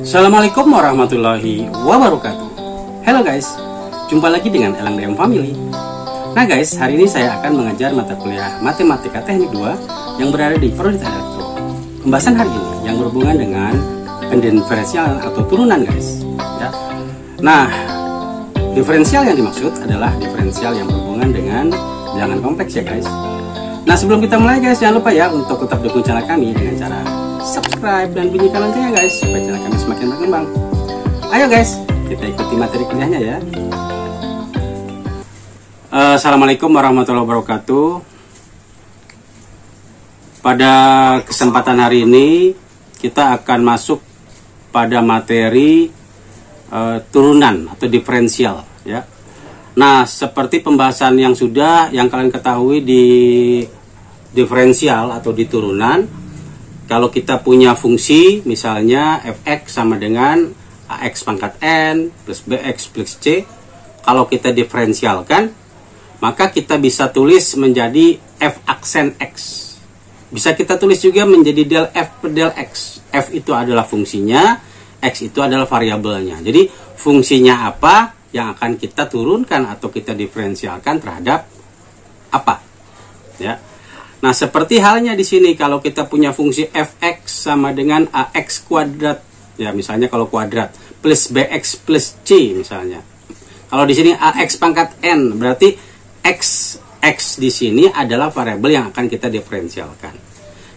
Assalamualaikum warahmatullahi wabarakatuh. Hello guys, jumpa lagi dengan Elang DM Family. Nah guys, hari ini saya akan mengajar mata kuliah Matematika Teknik 2 yang berada di Prodi Elektro. Pembahasan hari ini yang berhubungan dengan pendiferensialan atau turunan guys ya. Nah, diferensial yang dimaksud adalah diferensial yang berhubungan dengan bilangan kompleks ya guys. Nah, sebelum kita mulai guys, jangan lupa ya untuk tetap dukung channel kami dengan cara subscribe dan bunyikan loncengnya guys, supaya channel kami semakin berkembang. Ayo guys, kita ikuti materi kuliahnya ya. Assalamualaikum warahmatullahi wabarakatuh. Pada kesempatan hari ini kita akan masuk pada materi turunan atau diferensial ya. Nah, seperti pembahasan yang kalian ketahui di diferensial atau di turunan, kalau kita punya fungsi misalnya fx sama dengan ax pangkat n plus bx plus c, kalau kita diferensialkan maka kita bisa tulis menjadi f aksen x. Bisa kita tulis juga menjadi del f per del x. F itu adalah fungsinya, x itu adalah variabelnya. Jadi fungsinya apa yang akan kita turunkan atau kita diferensialkan terhadap apa ya. Nah, seperti halnya di sini kalau kita punya fungsi fx sama dengan ax kuadrat ya, misalnya kalau kuadrat plus bx plus c misalnya. Kalau di sini ax pangkat n berarti x di sini adalah variabel yang akan kita diferensialkan.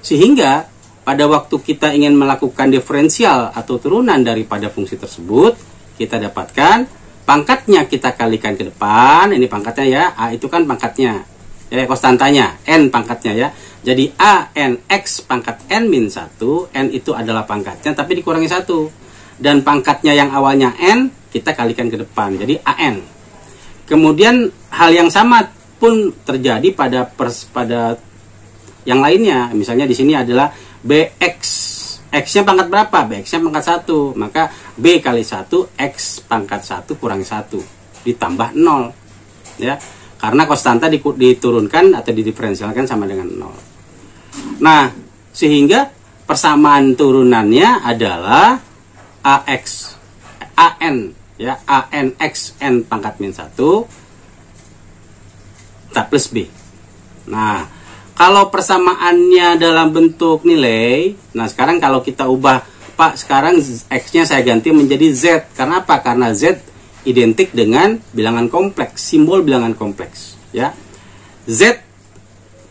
Sehingga pada waktu kita ingin melakukan diferensial atau turunan daripada fungsi tersebut, kita dapatkan pangkatnya kita kalikan ke depan, ini pangkatnya ya, A itu kan pangkatnya, ya konstantanya, N pangkatnya ya. Jadi A, N, X pangkat N min 1, N itu adalah pangkatnya tapi dikurangi 1. Dan pangkatnya yang awalnya N, kita kalikan ke depan, jadi AN. Kemudian hal yang sama pun terjadi pada yang lainnya, misalnya di sini adalah BX. X-nya pangkat berapa? Bx-nya pangkat 1. Maka B kali 1, X pangkat 1 kurangi 1. Ditambah 0. Ya. Karena konstanta diturunkan atau didiferensialkan sama dengan 0. Nah, sehingga persamaan turunannya adalah AX, AN, ya, AN X N pangkat min 1 plus B. Nah, kalau persamaannya dalam bentuk nilai, nah sekarang kalau kita ubah, Pak, sekarang X-nya saya ganti menjadi Z. Karena apa? Karena Z identik dengan bilangan kompleks, simbol bilangan kompleks. Ya. Z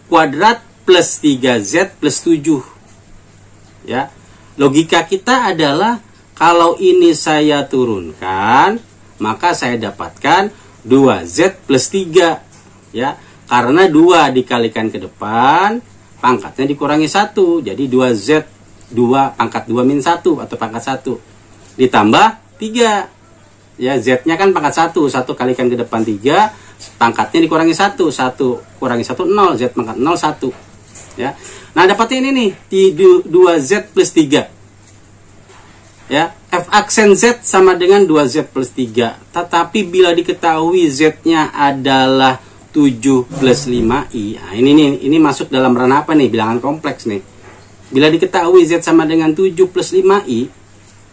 kuadrat plus 3Z plus 7. Ya. Logika kita adalah, kalau ini saya turunkan, maka saya dapatkan 2Z plus 3. Ya. Karena 2 dikalikan ke depan, pangkatnya dikurangi 1. Jadi 2Z, 2 pangkat 2 min 1 atau pangkat 1. Ditambah 3. Ya, Z-nya kan pangkat 1. 1 kalikan ke depan 3, pangkatnya dikurangi 1. 1 kurangi 1, 0. Z pangkat 0, 1. Ya. Nah, dapatnya ini nih, 2Z plus 3. Ya, F aksen Z sama dengan 2Z plus 3. Tetapi bila diketahui Z-nya adalah 7 plus 5i. Nah, ini masuk dalam ranah apa nih? Bilangan kompleks nih. Bila diketahui Z sama dengan 7 plus 5i,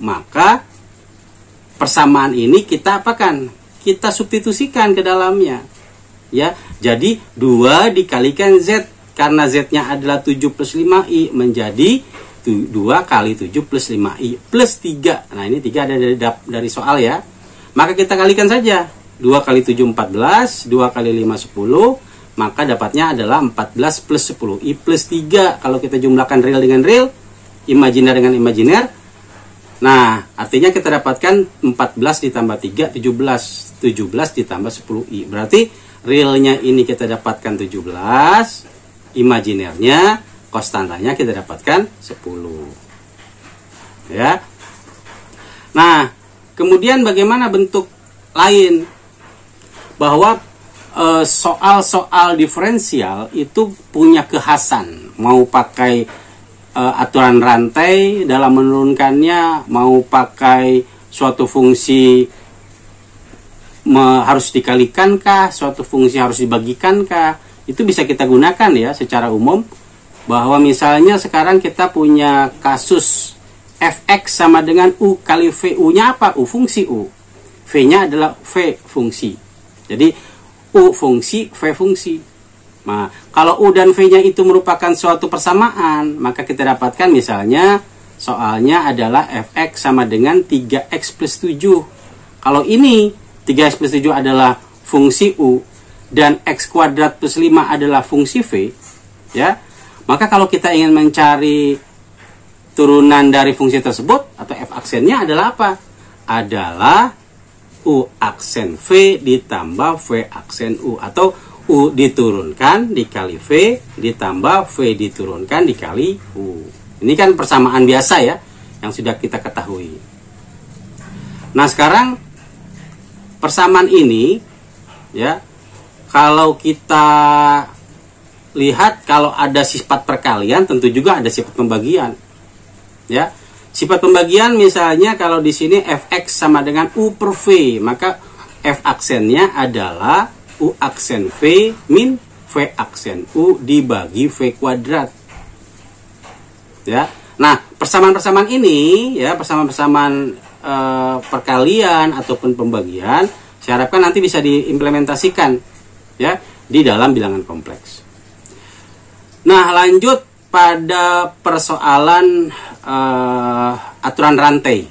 maka persamaan ini kita apakan? Kita substitusikan ke dalamnya. Ya, jadi 2 dikalikan Z, karena Z-nya adalah 7 plus 5i menjadi 2 kali 7 plus 5i plus 3. Nah, ini 3 ada dari soal ya. Maka kita kalikan saja. 2 kali 7 14, 2 kali 5 10, maka dapatnya adalah 14 plus 10 I plus 3. Kalau kita jumlahkan real dengan real, imajiner dengan imajiner, nah artinya kita dapatkan 14 ditambah 3 17, 17 ditambah 10 I. Berarti realnya ini kita dapatkan 17, imajinernya, konstantanya kita dapatkan 10. Ya. Nah, kemudian bagaimana bentuk lain? Bahwa soal-soal diferensial itu punya kekhasan. Mau pakai aturan rantai dalam menurunkannya, mau pakai suatu fungsi harus dikalikan suatu fungsi harus dibagikan itu bisa kita gunakan ya secara umum. Bahwa misalnya sekarang kita punya kasus fx sama dengan u kali v. U-nya apa? U fungsi u. V-nya adalah v fungsi. Jadi u fungsi, v fungsi. Nah, kalau u dan v-nya itu merupakan suatu persamaan, maka kita dapatkan misalnya soalnya adalah fx sama dengan 3x plus 7. Kalau ini 3x plus 7 adalah fungsi u dan x kuadrat plus 5 adalah fungsi v, ya, maka kalau kita ingin mencari turunan dari fungsi tersebut atau f aksennya adalah apa? Adalah u aksen v ditambah v aksen u, atau u diturunkan dikali v ditambah v diturunkan dikali u. Ini kan persamaan biasa ya yang sudah kita ketahui. Nah, sekarang persamaan ini ya, kalau kita lihat kalau ada sifat perkalian tentu juga ada sifat pembagian. Ya, sifat pembagian misalnya kalau di sini fx sama dengan u per v, maka f aksennya adalah u aksen v min v aksen u dibagi v kuadrat. Ya, nah persamaan-persamaan ini ya, persamaan-persamaan perkalian ataupun pembagian, saya harapkan nanti bisa diimplementasikan ya di dalam bilangan kompleks. Nah, lanjut pada persoalan aturan rantai,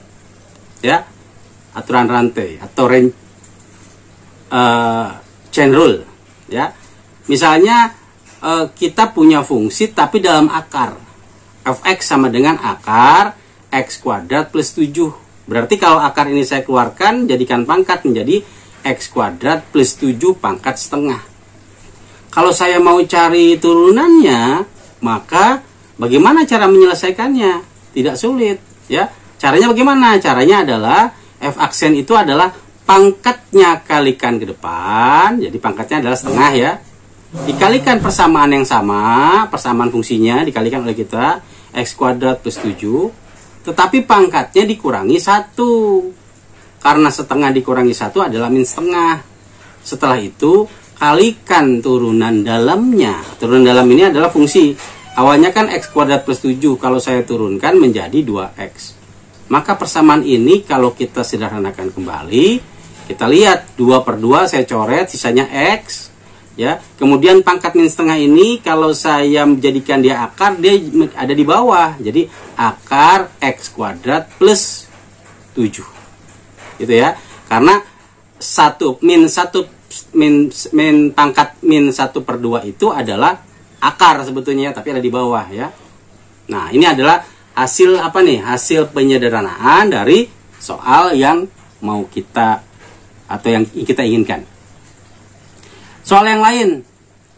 ya, aturan rantai atau chain rule, ya. Misalnya kita punya fungsi tapi dalam akar, fx sama dengan akar x kuadrat plus 7. Berarti kalau akar ini saya keluarkan, jadikan pangkat menjadi x kuadrat plus 7 pangkat setengah. Kalau saya mau cari turunannya, maka bagaimana cara menyelesaikannya? Tidak sulit, ya. Caranya bagaimana? Caranya adalah f aksen itu adalah pangkatnya kalikan ke depan, jadi pangkatnya adalah setengah ya. Dikalikan persamaan yang sama, persamaan fungsinya dikalikan oleh kita x kuadrat plus 7, tetapi pangkatnya dikurangi 1. Karena setengah dikurangi 1 adalah min setengah. Setelah itu kalikan turunan dalamnya. Turunan dalam ini adalah fungsi. Awalnya kan x kuadrat plus 7, kalau saya turunkan menjadi 2x. Maka persamaan ini kalau kita sederhanakan kembali, kita lihat 2 per 2 saya coret, sisanya x. Ya, kemudian pangkat min setengah ini kalau saya menjadikan dia akar, dia ada di bawah. Jadi akar x kuadrat plus 7. Gitu ya. Karena min pangkat min 1 per 2 itu adalah akar sebetulnya, tapi ada di bawah ya. Nah, ini adalah hasil apa nih? Hasil penyederhanaan dari soal yang mau kita atau yang kita inginkan. Soal yang lain,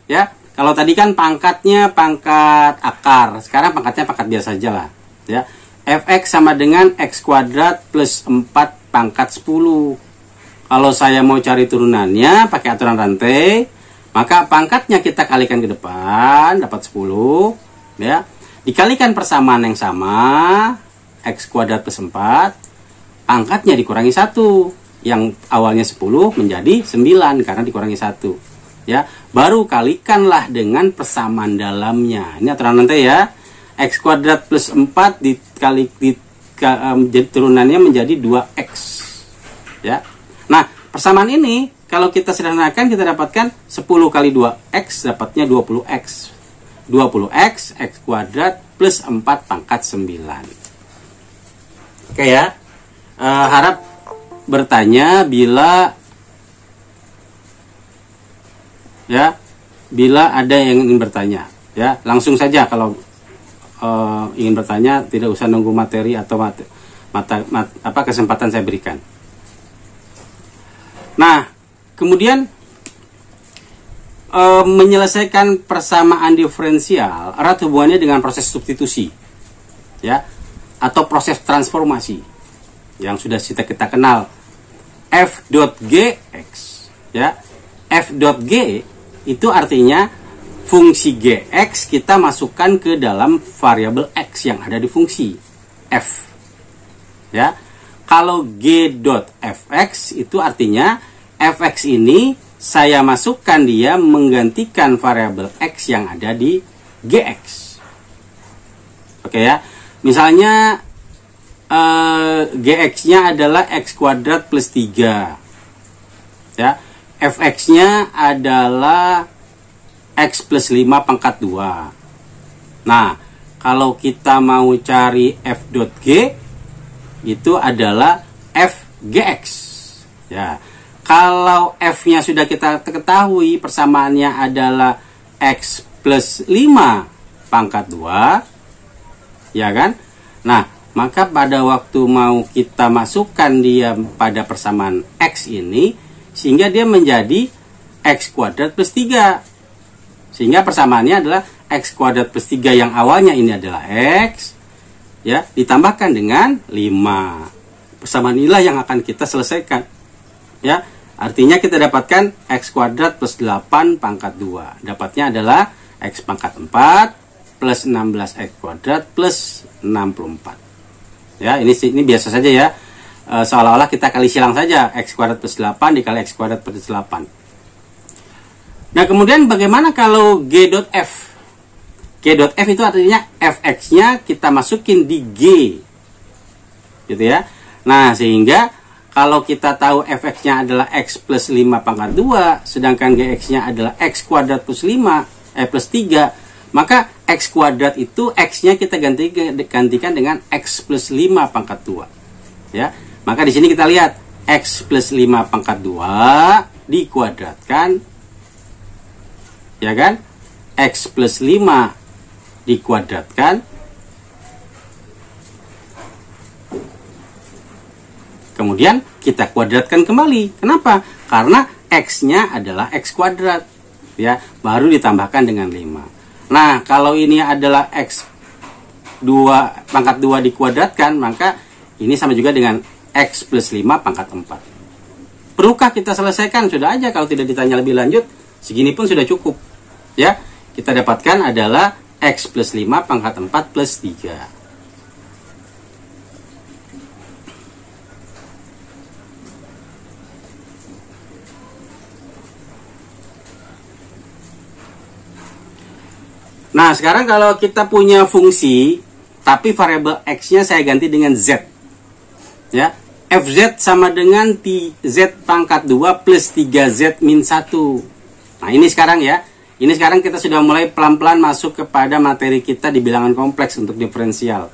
ya. Kalau tadi kan pangkatnya pangkat akar, sekarang pangkatnya pangkat biasa aja lah, ya. Fx sama dengan x kuadrat plus 4 pangkat 10. Kalau saya mau cari turunannya pakai aturan rantai, maka pangkatnya kita kalikan ke depan, dapat 10, ya. Dikalikan persamaan yang sama, x kuadrat plus 4, pangkatnya dikurangi 1. Yang awalnya 10 menjadi 9 karena dikurangi 1. Ya, baru kalikanlah dengan persamaan dalamnya. Ini aturan rantai ya. X kuadrat plus 4 jadi turunannya menjadi 2x. Ya. Nah, persamaan ini kalau kita sederhanakan kita dapatkan 10 kali 2x dapatnya 20x. 20x x kuadrat plus 4 pangkat 9. Oke ya. Harap bertanya bila ada yang ingin bertanya, ya langsung saja. Kalau ingin bertanya tidak usah nunggu materi atau kesempatan saya berikan. Nah, kemudian menyelesaikan persamaan diferensial erat hubungannya dengan proses substitusi, ya, atau proses transformasi yang sudah kita kenal, f.gx, ya. F.g itu artinya fungsi gx kita masukkan ke dalam variabel x yang ada di fungsi f. Ya. Kalau g.fx itu artinya fx ini saya masukkan dia menggantikan variabel x yang ada di gx. Oke ya. Misalnya Gx-nya adalah X kuadrat plus 3. Ya, Fx-nya adalah X plus 5 pangkat 2. Nah, kalau kita mau cari F dot G, itu adalah Fgx. Ya, kalau F-nya sudah kita ketahui, persamaannya adalah X plus 5 pangkat 2. Ya kan? Nah, maka pada waktu mau kita masukkan dia pada persamaan X ini, sehingga dia menjadi X kuadrat plus 3. Sehingga persamaannya adalah X kuadrat plus 3 yang awalnya ini adalah X, ya, ditambahkan dengan 5. Persamaan inilah yang akan kita selesaikan. Ya, artinya kita dapatkan X kuadrat plus 8 pangkat 2. Dapatnya adalah X pangkat 4 plus 16X kuadrat plus 64. Ya, ini biasa saja ya. Seolah-olah kita kali silang saja, X kuadrat plus 8 dikali X kuadrat plus 8. Nah, kemudian bagaimana kalau G dot F? G dot F itu artinya Fx-nya kita masukin di G. Gitu ya. Nah, sehingga kalau kita tahu Fx-nya adalah X plus 5 pangkat 2, sedangkan Gx-nya adalah X kuadrat plus 5, plus 3, maka X kuadrat itu X-nya kita gantikan dengan X plus 5 pangkat 2. Ya. Maka di sini kita lihat X plus 5 pangkat 2 dikuadratkan, ya kan? X plus 5 dikuadratkan, kemudian kita kuadratkan kembali. Kenapa? Karena X-nya adalah X kuadrat, ya, baru ditambahkan dengan 5. Nah, kalau ini adalah X 2 pangkat 2 dikuadratkan, maka ini sama juga dengan X plus 5 pangkat 4. Perlukah kita selesaikan? Sudah aja, kalau tidak ditanya lebih lanjut, segini pun sudah cukup. Ya, kita dapatkan adalah X plus 5 pangkat 4 plus 3. Nah, sekarang kalau kita punya fungsi, tapi variabel X-nya saya ganti dengan Z. Ya, Fz sama dengan Z pangkat 2 plus 3Z min 1. Nah, ini sekarang ya. Ini sekarang kita sudah mulai pelan-pelan masuk kepada materi kita di bilangan kompleks untuk diferensial.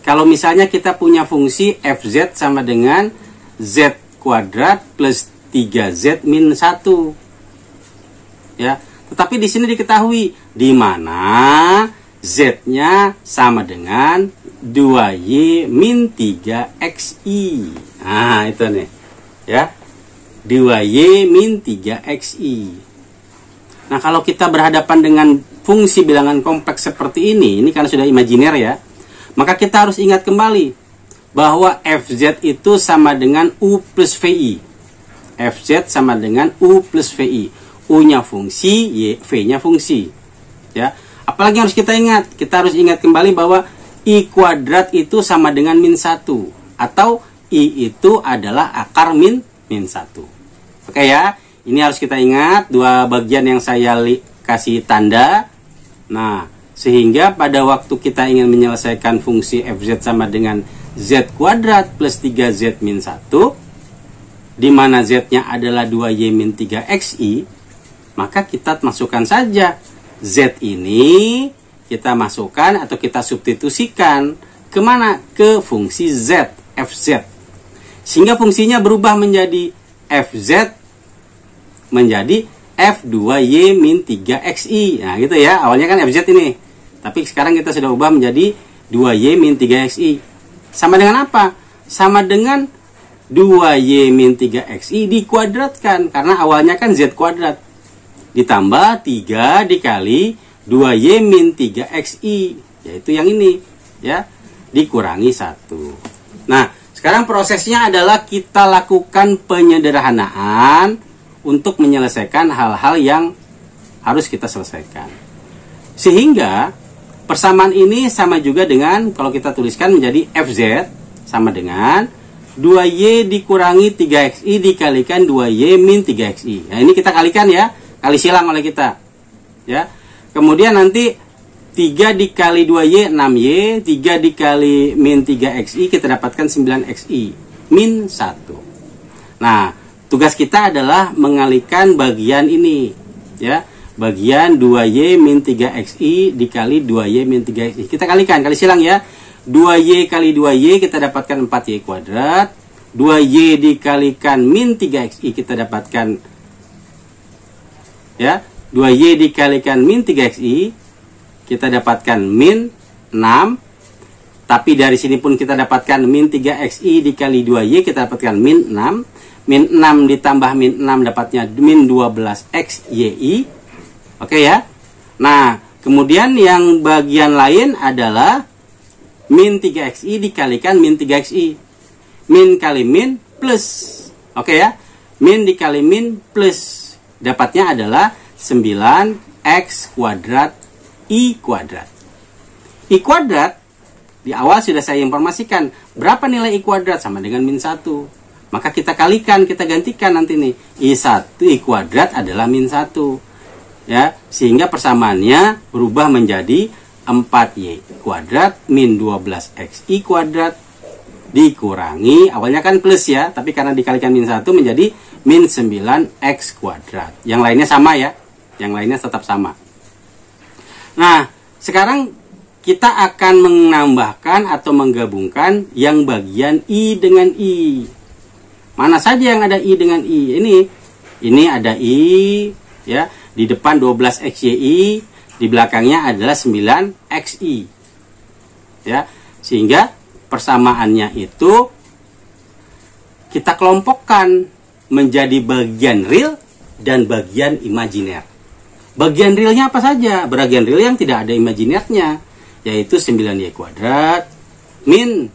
Kalau misalnya kita punya fungsi Fz sama dengan Z kuadrat plus 3Z min 1. Ya, tetapi di sini diketahui di mana Z-nya sama dengan 2Y min 3XI. Nah, itu nih. Ya. 2Y min 3XI. Nah, kalau kita berhadapan dengan fungsi bilangan kompleks seperti ini kan sudah imajiner ya, maka kita harus ingat kembali bahwa Fz itu sama dengan U plus VI. Fz sama dengan U plus VI. U-nya fungsi, V-nya fungsi. Ya. Apalagi harus kita ingat? Kita harus ingat kembali bahwa I kuadrat itu sama dengan min 1. Atau I itu adalah akar min 1. Oke ya, ini harus kita ingat dua bagian yang saya kasih tanda. Nah, sehingga pada waktu kita ingin menyelesaikan fungsi Fz sama dengan Z kuadrat plus 3Z min 1, di mana Z-nya adalah 2Y min 3XI, maka kita masukkan saja Z ini, kita masukkan atau kita substitusikan kemana? Ke fungsi Z, Fz. Sehingga fungsinya berubah menjadi Fz menjadi F2Y min 3XI. Nah gitu ya, awalnya kan Fz ini. Tapi sekarang kita sudah ubah menjadi 2Y min 3XI. Sama dengan apa? Sama dengan 2Y min 3XI dikuadratkan. Karena awalnya kan Z kuadrat. Ditambah 3 dikali 2Y min 3XI, yaitu yang ini ya, dikurangi 1. Nah, sekarang prosesnya adalah kita lakukan penyederhanaan untuk menyelesaikan hal-hal yang harus kita selesaikan. Sehingga persamaan ini sama juga dengan kalau kita tuliskan menjadi Fz sama dengan 2Y dikurangi 3XI dikalikan 2Y min 3XI. Nah, ini kita kalikan ya. Kali silang oleh kita, ya. Kemudian nanti 3 dikali 2Y 6Y, 3 dikali min 3XI kita dapatkan 9XI, min 1. Nah, tugas kita adalah mengalihkan bagian ini, ya. Bagian 2Y min 3XI dikali 2Y min 3XI. Kita kalikan, kali silang ya. 2Y kali 2Y kita dapatkan 4Y kuadrat. 2Y dikalikan min 3XI kita dapatkan, ya, 2Y dikalikan min 3XI kita dapatkan min 6. Tapi dari sini pun kita dapatkan min 3XI dikali 2Y kita dapatkan min 6. Min 6 ditambah min 6 dapatnya min 12XYI. Oke ya. Nah, kemudian yang bagian lain adalah min 3XI dikalikan min 3XI. Min kali min plus. Oke ya. Min dikali min plus. Dapatnya adalah 9X kuadrat I kuadrat. I kuadrat di awal sudah saya informasikan berapa nilai I kuadrat, sama dengan min 1. Maka kita kalikan, kita gantikan nanti nih. I kuadrat adalah min 1. Ya, sehingga persamaannya berubah menjadi 4Y kuadrat min 12XI kuadrat dikurangi, awalnya kan plus ya, tapi karena dikalikan min 1 menjadi min 9X kuadrat. Yang lainnya sama ya. Yang lainnya tetap sama. Nah, sekarang kita akan menambahkan atau menggabungkan yang bagian I dengan I. Mana saja yang ada I dengan I? Ini ada I, ya. Di depan 12XYI, di belakangnya adalah 9XI. Ya, sehingga persamaannya itu kita kelompokkan menjadi bagian real dan bagian imajiner. Bagian realnya apa saja? Bagian real yang tidak ada imajinernya, yaitu 9Y kuadrat min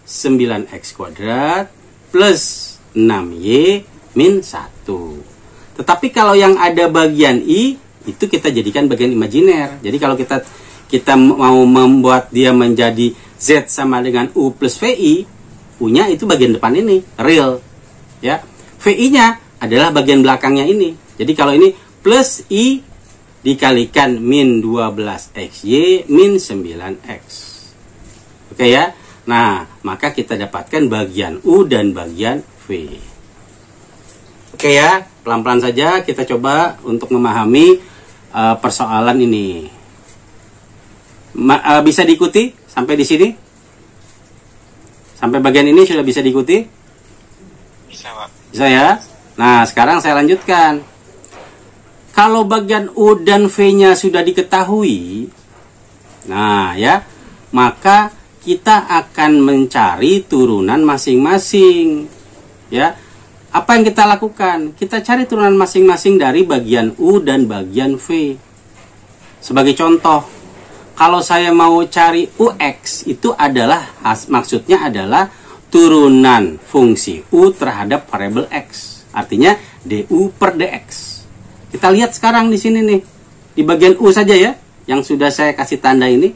9X kuadrat plus 6Y min 1. Tetapi kalau yang ada bagian I, itu kita jadikan bagian imajiner. Jadi kalau kita mau membuat dia menjadi Z sama dengan U plus VI, U-nya itu bagian depan ini, real. Ya. VI-nya adalah bagian belakangnya ini. Jadi kalau ini plus I dikalikan min 12XY min 9X. Oke ya. Nah, maka kita dapatkan bagian U dan bagian V. Oke ya, pelan-pelan saja kita coba untuk memahami persoalan ini. Bisa diikuti sampai di sini? Sampai bagian ini sudah bisa diikuti? Bisa, Pak. Bisa ya? Nah, sekarang saya lanjutkan. Kalau bagian U dan V-nya sudah diketahui, nah ya, maka kita akan mencari turunan masing-masing. Ya, apa yang kita lakukan? Kita cari turunan masing-masing dari bagian U dan bagian V. Sebagai contoh, kalau saya mau cari UX, itu adalah maksudnya adalah turunan fungsi U terhadap variabel X. Artinya DU per DX. Kita lihat sekarang di sini nih, di bagian U saja ya, yang sudah saya kasih tanda ini.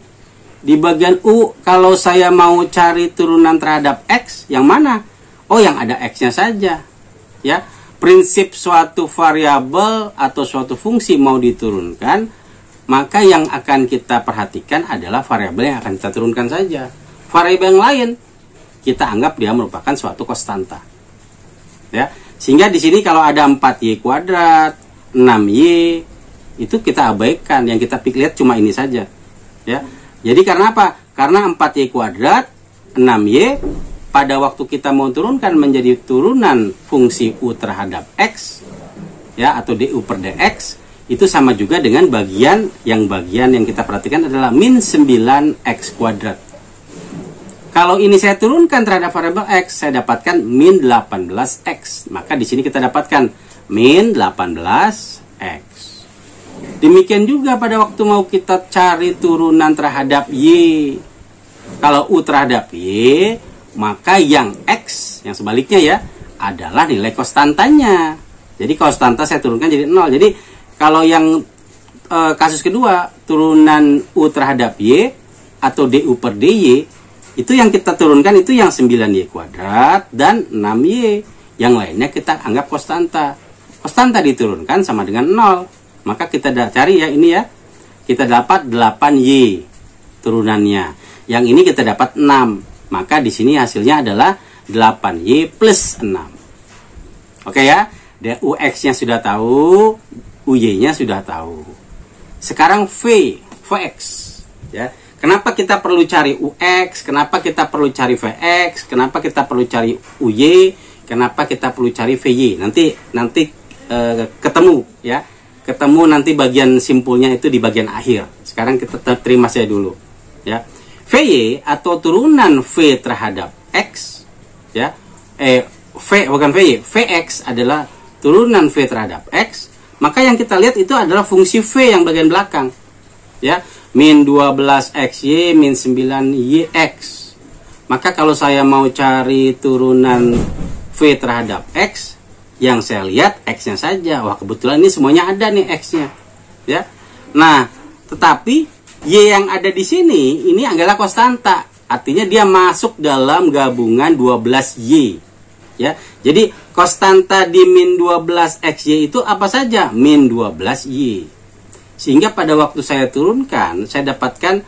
Di bagian U, kalau saya mau cari turunan terhadap X, yang mana? Oh, yang ada X-nya saja. Ya, prinsip suatu variabel atau suatu fungsi mau diturunkan, maka yang akan kita perhatikan adalah variabel yang akan kita turunkan saja. Variabel yang lain, kita anggap dia merupakan suatu konstanta. Ya, sehingga di sini kalau ada 4Y kuadrat, 6Y, itu kita abaikan. Yang kita lihat cuma ini saja. Ya. Jadi karena apa? Karena 4Y kuadrat, 6Y, pada waktu kita mau turunkan menjadi turunan fungsi U terhadap X, ya, atau DU per DX, itu sama juga dengan bagian yang kita perhatikan adalah min 9X kuadrat. Kalau ini saya turunkan terhadap variabel X, saya dapatkan min 18X. Maka di sini kita dapatkan min 18X. Demikian juga pada waktu mau kita cari turunan terhadap Y. Kalau U terhadap Y, maka yang X, yang sebaliknya ya, adalah nilai konstantanya. Jadi konstanta saya turunkan jadi 0. Jadi kalau yang kasus kedua, turunan U terhadap Y atau DU per DY, itu yang kita turunkan itu yang 9Y kuadrat dan 6Y. Yang lainnya kita anggap konstanta. Konstanta diturunkan sama dengan 0. Maka kita cari ya ini ya. kita dapat 8Y turunannya. Yang ini kita dapat 6. Maka di sini hasilnya adalah 8Y plus 6. Oke ya, UX-nya sudah tahu, UY-nya sudah tahu. Sekarang VX ya. Kenapa kita perlu cari UX? Kenapa kita perlu cari VX? Kenapa kita perlu cari UY? Kenapa kita perlu cari VY? Nanti ketemu ya. Ketemu nanti bagian simpulnya itu di bagian akhir. Sekarang kita terima saya dulu ya. VY atau turunan V terhadap X ya. Bukan VY, VX adalah turunan V terhadap X. Maka yang kita lihat itu adalah fungsi V yang bagian belakang ya. Min 12XY min 9YX. Maka kalau saya mau cari turunan V terhadap X, yang saya lihat X-nya saja. Wah, kebetulan ini semuanya ada nih X-nya ya. Nah, tetapi Y yang ada di sini ini adalah konstanta. Artinya dia masuk dalam gabungan 12Y ya. Jadi konstanta di min 12XY itu apa saja? Min 12Y. Sehingga pada waktu saya turunkan, saya dapatkan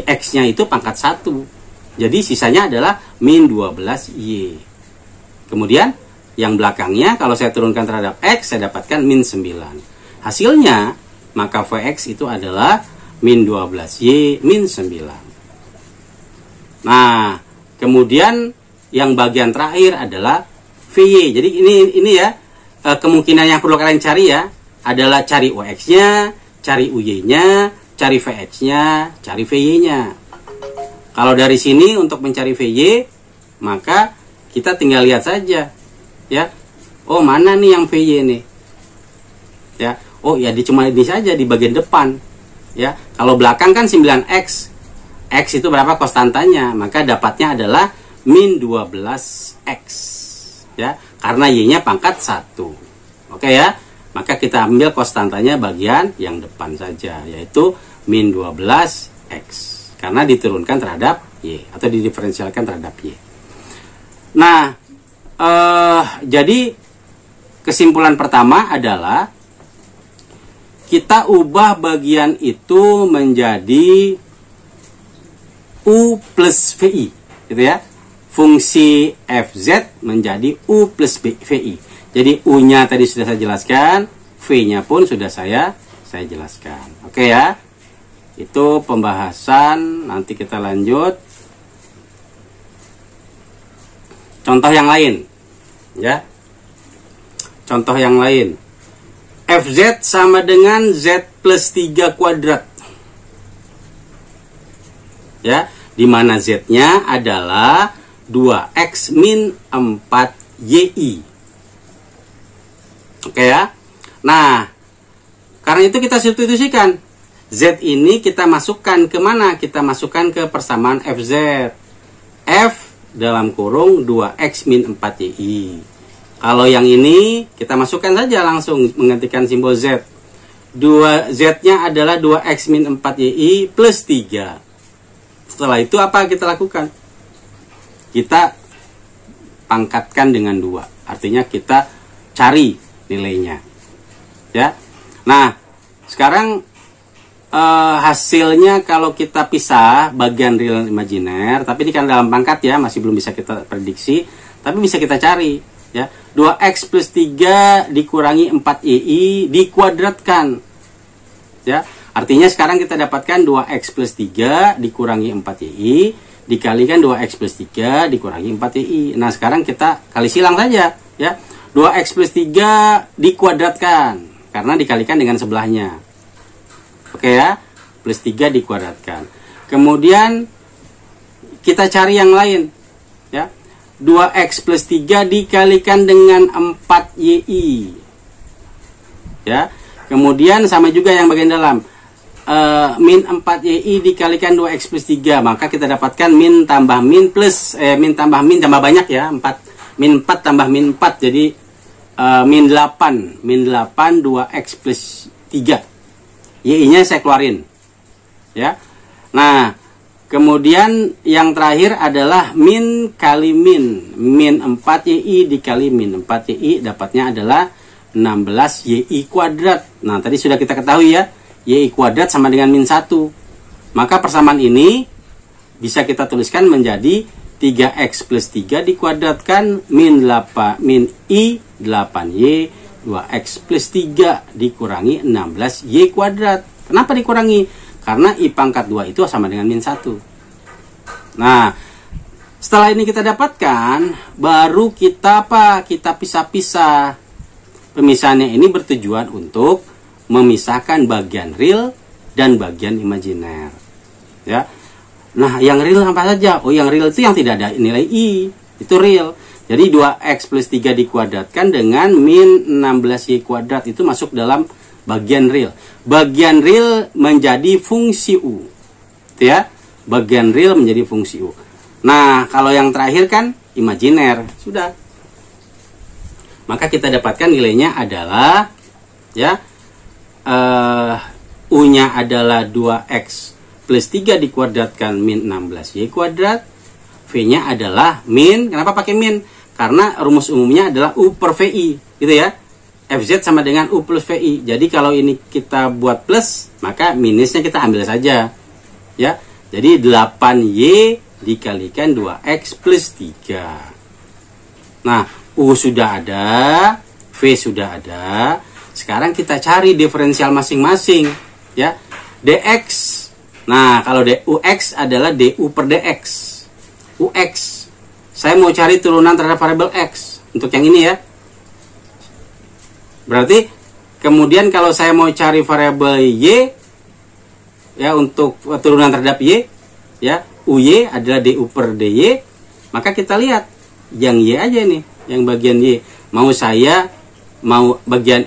X-nya itu pangkat 1. Jadi sisanya adalah min 12Y. Kemudian yang belakangnya kalau saya turunkan terhadap X, saya dapatkan min 9. Hasilnya, maka VX itu adalah min 12Y min 9. Nah, kemudian yang bagian terakhir adalah VY. Jadi ini ya, kemungkinan yang perlu kalian cari ya, adalah cari UX-nya, cari UY-nya, cari VX-nya, cari VY-nya. Kalau dari sini untuk mencari VY, maka kita tinggal lihat saja ya. Oh, mana nih yang VY nih? Ya. Oh, ya cuma ini saja di bagian depan. Ya. Kalau belakang kan 9X. X itu berapa konstantanya? Maka dapatnya adalah min 12X. Ya, karena Y-nya pangkat 1. Oke ya. Maka kita ambil konstantanya bagian yang depan saja, yaitu min 12X. Karena diturunkan terhadap Y, atau didiferensialkan terhadap Y. Nah, jadi kesimpulan pertama adalah kita ubah bagian itu menjadi U plus VI. Gitu ya. Fungsi FZ menjadi U plus VI. Jadi U-nya tadi sudah saya jelaskan, V-nya pun sudah saya jelaskan. Oke ya. Itu pembahasan, nanti kita lanjut. Contoh yang lain. Ya. Contoh yang lain. FZ sama dengan Z plus 3 kuadrat. Ya, di mana Z-nya adalah 2X min 4YI. Oke ya. Nah, karena itu kita substitusikan. Z ini kita masukkan ke mana? Kita masukkan ke persamaan FZ. F dalam kurung 2X min 4YI. Kalau yang ini kita masukkan saja langsung menggantikan simbol Z. Z-nya adalah 2X min 4YI plus 3. Setelah itu apa kita lakukan? Kita pangkatkan dengan 2. Artinya kita cari nilainya ya. Nah, sekarang hasilnya kalau kita pisah bagian real dan imajiner, tapi ini kan dalam pangkat ya, masih belum bisa kita prediksi, tapi bisa kita cari ya. 2X plus 3 dikurangi 4YI dikuadratkan ya. Artinya sekarang kita dapatkan 2X plus 3 dikurangi 4YI dikalikan 2X plus 3 dikurangi 4YI. Nah, sekarang kita kali silang saja ya. 2X plus 3 dikuadratkan karena dikalikan dengan sebelahnya. Oke ya, plus 3 dikuadratkan. Kemudian kita cari yang lain ya. 2X plus 3 dikalikan dengan 4YI ya. Kemudian sama juga yang bagian dalam, min 4YI dikalikan 2X plus 3, maka kita dapatkan min tambah min plus min tambah min tambah banyak ya, 4 min 4 tambah min 4, jadi min 8 2X plus 3. Y-nya saya keluarin ya. Nah, kemudian yang terakhir adalah min kali min 4YI dikali min 4YI, dapatnya adalah 16 YI kuadrat. Nah, tadi sudah kita ketahui ya, YI kuadrat sama dengan min 1. Maka persamaan ini bisa kita tuliskan menjadi 3x plus 3 dikuadratkan min I 8y 2x plus 3 dikurangi 16y kuadrat. Kenapa dikurangi? Karena I pangkat 2 itu sama dengan min 1. Nah, setelah ini kita dapatkan, baru kita Kita pisah-pisah. Pemisahannya ini bertujuan untuk memisahkan bagian real dan bagian imajiner. Ya. Nah, yang real apa saja? Oh, yang real itu yang tidak ada nilai I. Itu real. Jadi 2x plus 3 dikuadratkan dengan min 16y kuadrat. Itu masuk dalam bagian real. Bagian real menjadi fungsi U. Itu ya. Bagian real menjadi fungsi U. Nah, kalau yang terakhir kan imajiner. Sudah. Maka kita dapatkan nilainya adalah ya U-nya adalah 2x plus 3 dikuadratkan min 16y kuadrat. V-nya adalah min. Kenapa pakai min? Karena rumus umumnya adalah U per VI, gitu ya. FZ sama dengan U plus VI. Jadi kalau ini kita buat plus, maka minusnya kita ambil saja. Ya. Jadi 8y dikalikan 2x plus 3. Nah, U sudah ada, V sudah ada. Sekarang kita cari diferensial masing-masing, ya. dx. Nah, kalau UX adalah DU per DX. UX. Saya mau cari turunan terhadap variabel X. Untuk yang ini ya. Berarti kemudian kalau saya mau cari variabel Y, ya, untuk turunan terhadap Y, ya, UY adalah DU per DY. Maka kita lihat yang Y aja nih. Yang bagian Y, mau bagian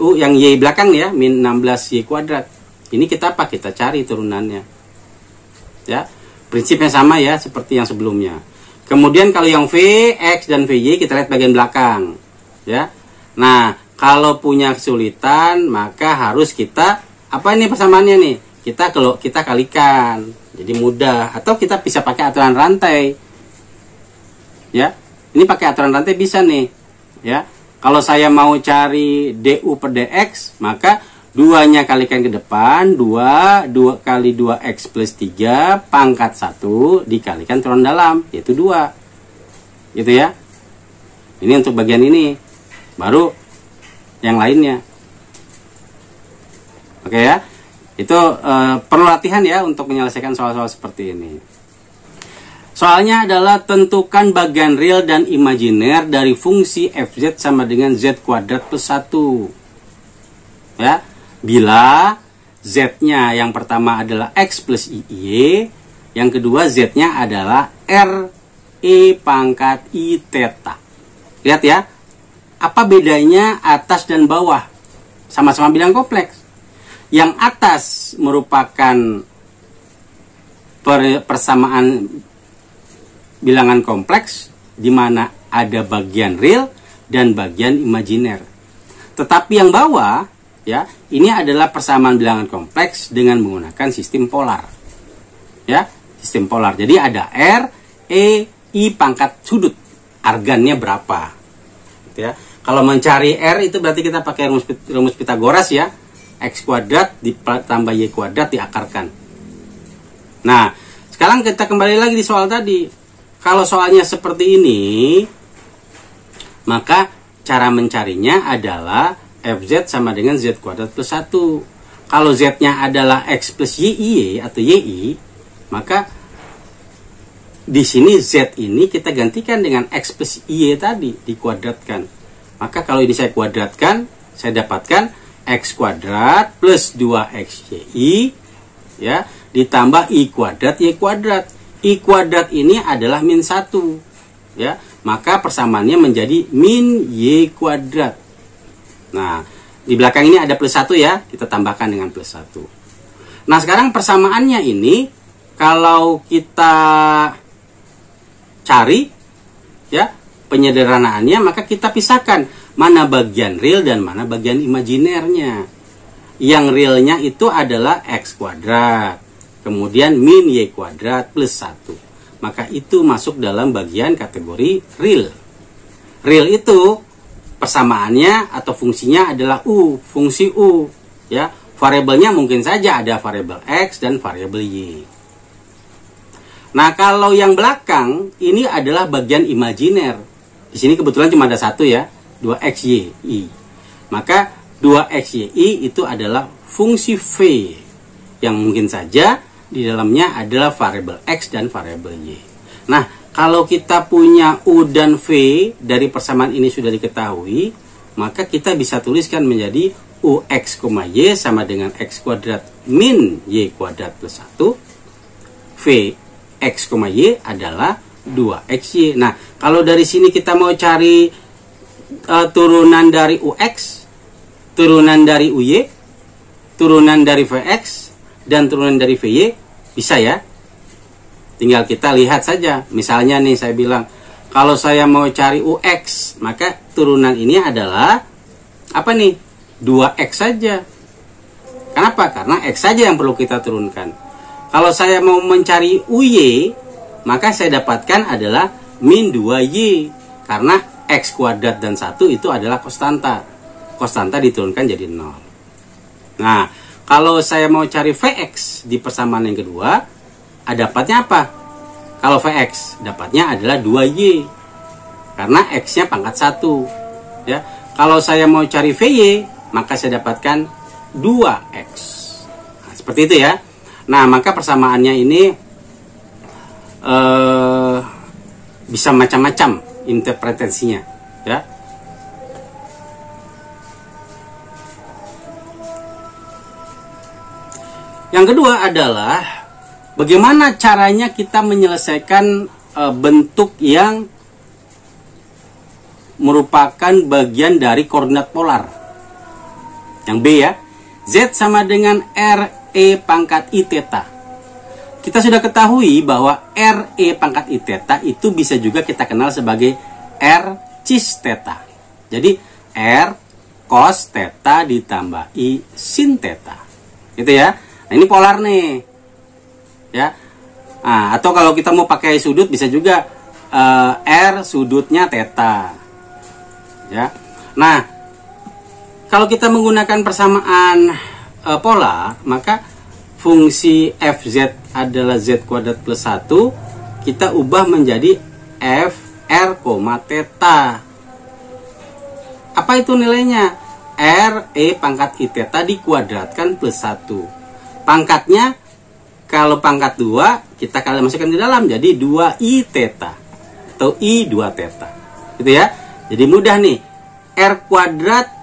U, yang Y belakang ya, min 16Y kuadrat. Ini kita kita cari turunannya. Ya, prinsipnya sama ya, seperti yang sebelumnya. Kemudian kalau yang V, X, dan VY kita lihat bagian belakang. Ya, nah, kalau punya kesulitan, maka harus kita, apa ini persamaannya nih? Kita kalikan, jadi mudah. Atau kita bisa pakai aturan rantai. Ya, ini pakai aturan rantai bisa nih, ya. Kalau saya mau cari DU per DX, maka 2-nya kalikan ke depan, 2 kali 2x plus 3 pangkat 1 dikalikan turunan dalam, yaitu 2. Gitu ya. Ini untuk bagian ini. Baru yang lainnya. Oke ya. Itu perlu latihan ya untuk menyelesaikan soal-soal seperti ini. Soalnya adalah tentukan bagian real dan imajiner dari fungsi fz sama dengan z kuadrat plus 1. Ya, bila z-nya yang pertama adalah x plus i, yang kedua z-nya adalah r e pangkat i theta. Lihat ya, apa bedanya atas dan bawah? Sama-sama bilangan kompleks. Yang atas merupakan persamaan bilangan kompleks di mana ada bagian real dan bagian imajiner. Tetapi yang bawah ya, ini adalah persamaan bilangan kompleks dengan menggunakan sistem polar. Ya, sistem polar. Jadi ada R, E, I pangkat sudut. Argannya berapa? Ya. Kalau mencari R itu berarti kita pakai rumus Pitagoras ya. X kuadrat ditambah Y kuadrat diakarkan. Nah, sekarang kita kembali lagi di soal tadi. Kalau soalnya seperti ini, maka cara mencarinya adalah fz sama dengan z kuadrat plus 1. Kalau z-nya adalah x plus y atau yi, maka di sini z ini kita gantikan dengan x plus y tadi, dikuadratkan. Maka kalau ini saya kuadratkan, saya dapatkan x kuadrat plus 2xy ya, ditambah i kuadrat y kuadrat. I kuadrat ini adalah min 1 ya, maka persamaannya menjadi min y kuadrat. Nah, di belakang ini ada plus 1 ya, kita tambahkan dengan plus 1. Nah, sekarang persamaannya ini kalau kita cari ya penyederhanaannya, maka kita pisahkan mana bagian real dan mana bagian imajinernya. Yang realnya itu adalah x kuadrat, kemudian min y kuadrat plus 1. Maka itu masuk dalam bagian kategori real. Real itu persamaannya atau fungsinya adalah U, fungsi U, ya. Variabelnya mungkin saja ada variabel X dan variabel Y. Nah, kalau yang belakang ini adalah bagian imajiner. Di sini kebetulan cuma ada satu ya, 2xy. Maka 2xy itu adalah fungsi V yang mungkin saja di dalamnya adalah variabel X dan variabel Y. Nah, kalau kita punya U dan V dari persamaan ini sudah diketahui, maka kita bisa tuliskan menjadi UX, Y sama dengan X kuadrat min Y kuadrat plus 1. V X, Y adalah 2XY. Nah, kalau dari sini kita mau cari turunan dari UX, turunan dari UY, turunan dari VX, dan turunan dari VY, bisa ya? Tinggal kita lihat saja. Misalnya nih saya bilang, kalau saya mau cari UX, maka turunan ini adalah apa nih? 2X saja. Kenapa? Karena X saja yang perlu kita turunkan. Kalau saya mau mencari UY, maka saya dapatkan adalah min 2Y. Karena X kuadrat dan 1 itu adalah konstanta. Konstanta diturunkan jadi 0. Nah, kalau saya mau cari VX di persamaan yang kedua, dapatnya apa? Kalau VX, dapatnya adalah 2Y. Karena X-nya pangkat 1. Ya. Kalau saya mau cari VY, maka saya dapatkan 2X. Nah, seperti itu ya. Nah, maka persamaannya ini bisa macam-macam interpretasinya. Ya. Yang kedua adalah bagaimana caranya kita menyelesaikan bentuk yang merupakan bagian dari koordinat polar. Yang B ya, Z sama dengan RE pangkat I theta. Kita sudah ketahui bahwa RE pangkat I theta itu bisa juga kita kenal sebagai R cis theta. Jadi R cos theta ditambah I sin theta. Gitu ya. Nah, ini polar nih. Ya. Nah, atau kalau kita mau pakai sudut bisa juga R sudutnya theta. Ya. Nah, kalau kita menggunakan persamaan polar, maka fungsi Fz adalah Z kuadrat plus 1, kita ubah menjadi Fr, theta. Apa itu nilainya? R E pangkat I theta dikuadratkan plus 1. Pangkatnya, kalau pangkat 2, kita kalian masukkan di dalam, jadi 2I theta. Atau I 2 theta. Gitu ya. Jadi mudah nih. R kuadrat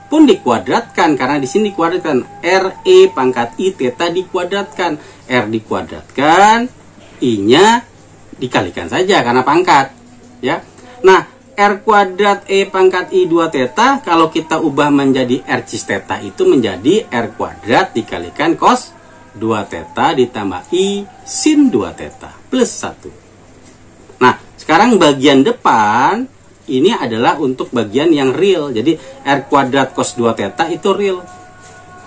pun dikuadratkan, karena di sini dikuadratkan. RE pangkat I theta dikuadratkan. R dikuadratkan, I-nya dikalikan saja karena pangkat. Ya. Nah, R kuadrat E pangkat I 2 theta, kalau kita ubah menjadi R cis theta itu menjadi R kuadrat dikalikan cos 2 theta ditambah I sin 2 theta plus 1. Nah, sekarang bagian depan ini adalah untuk bagian yang real. Jadi R kuadrat cos 2 theta itu real.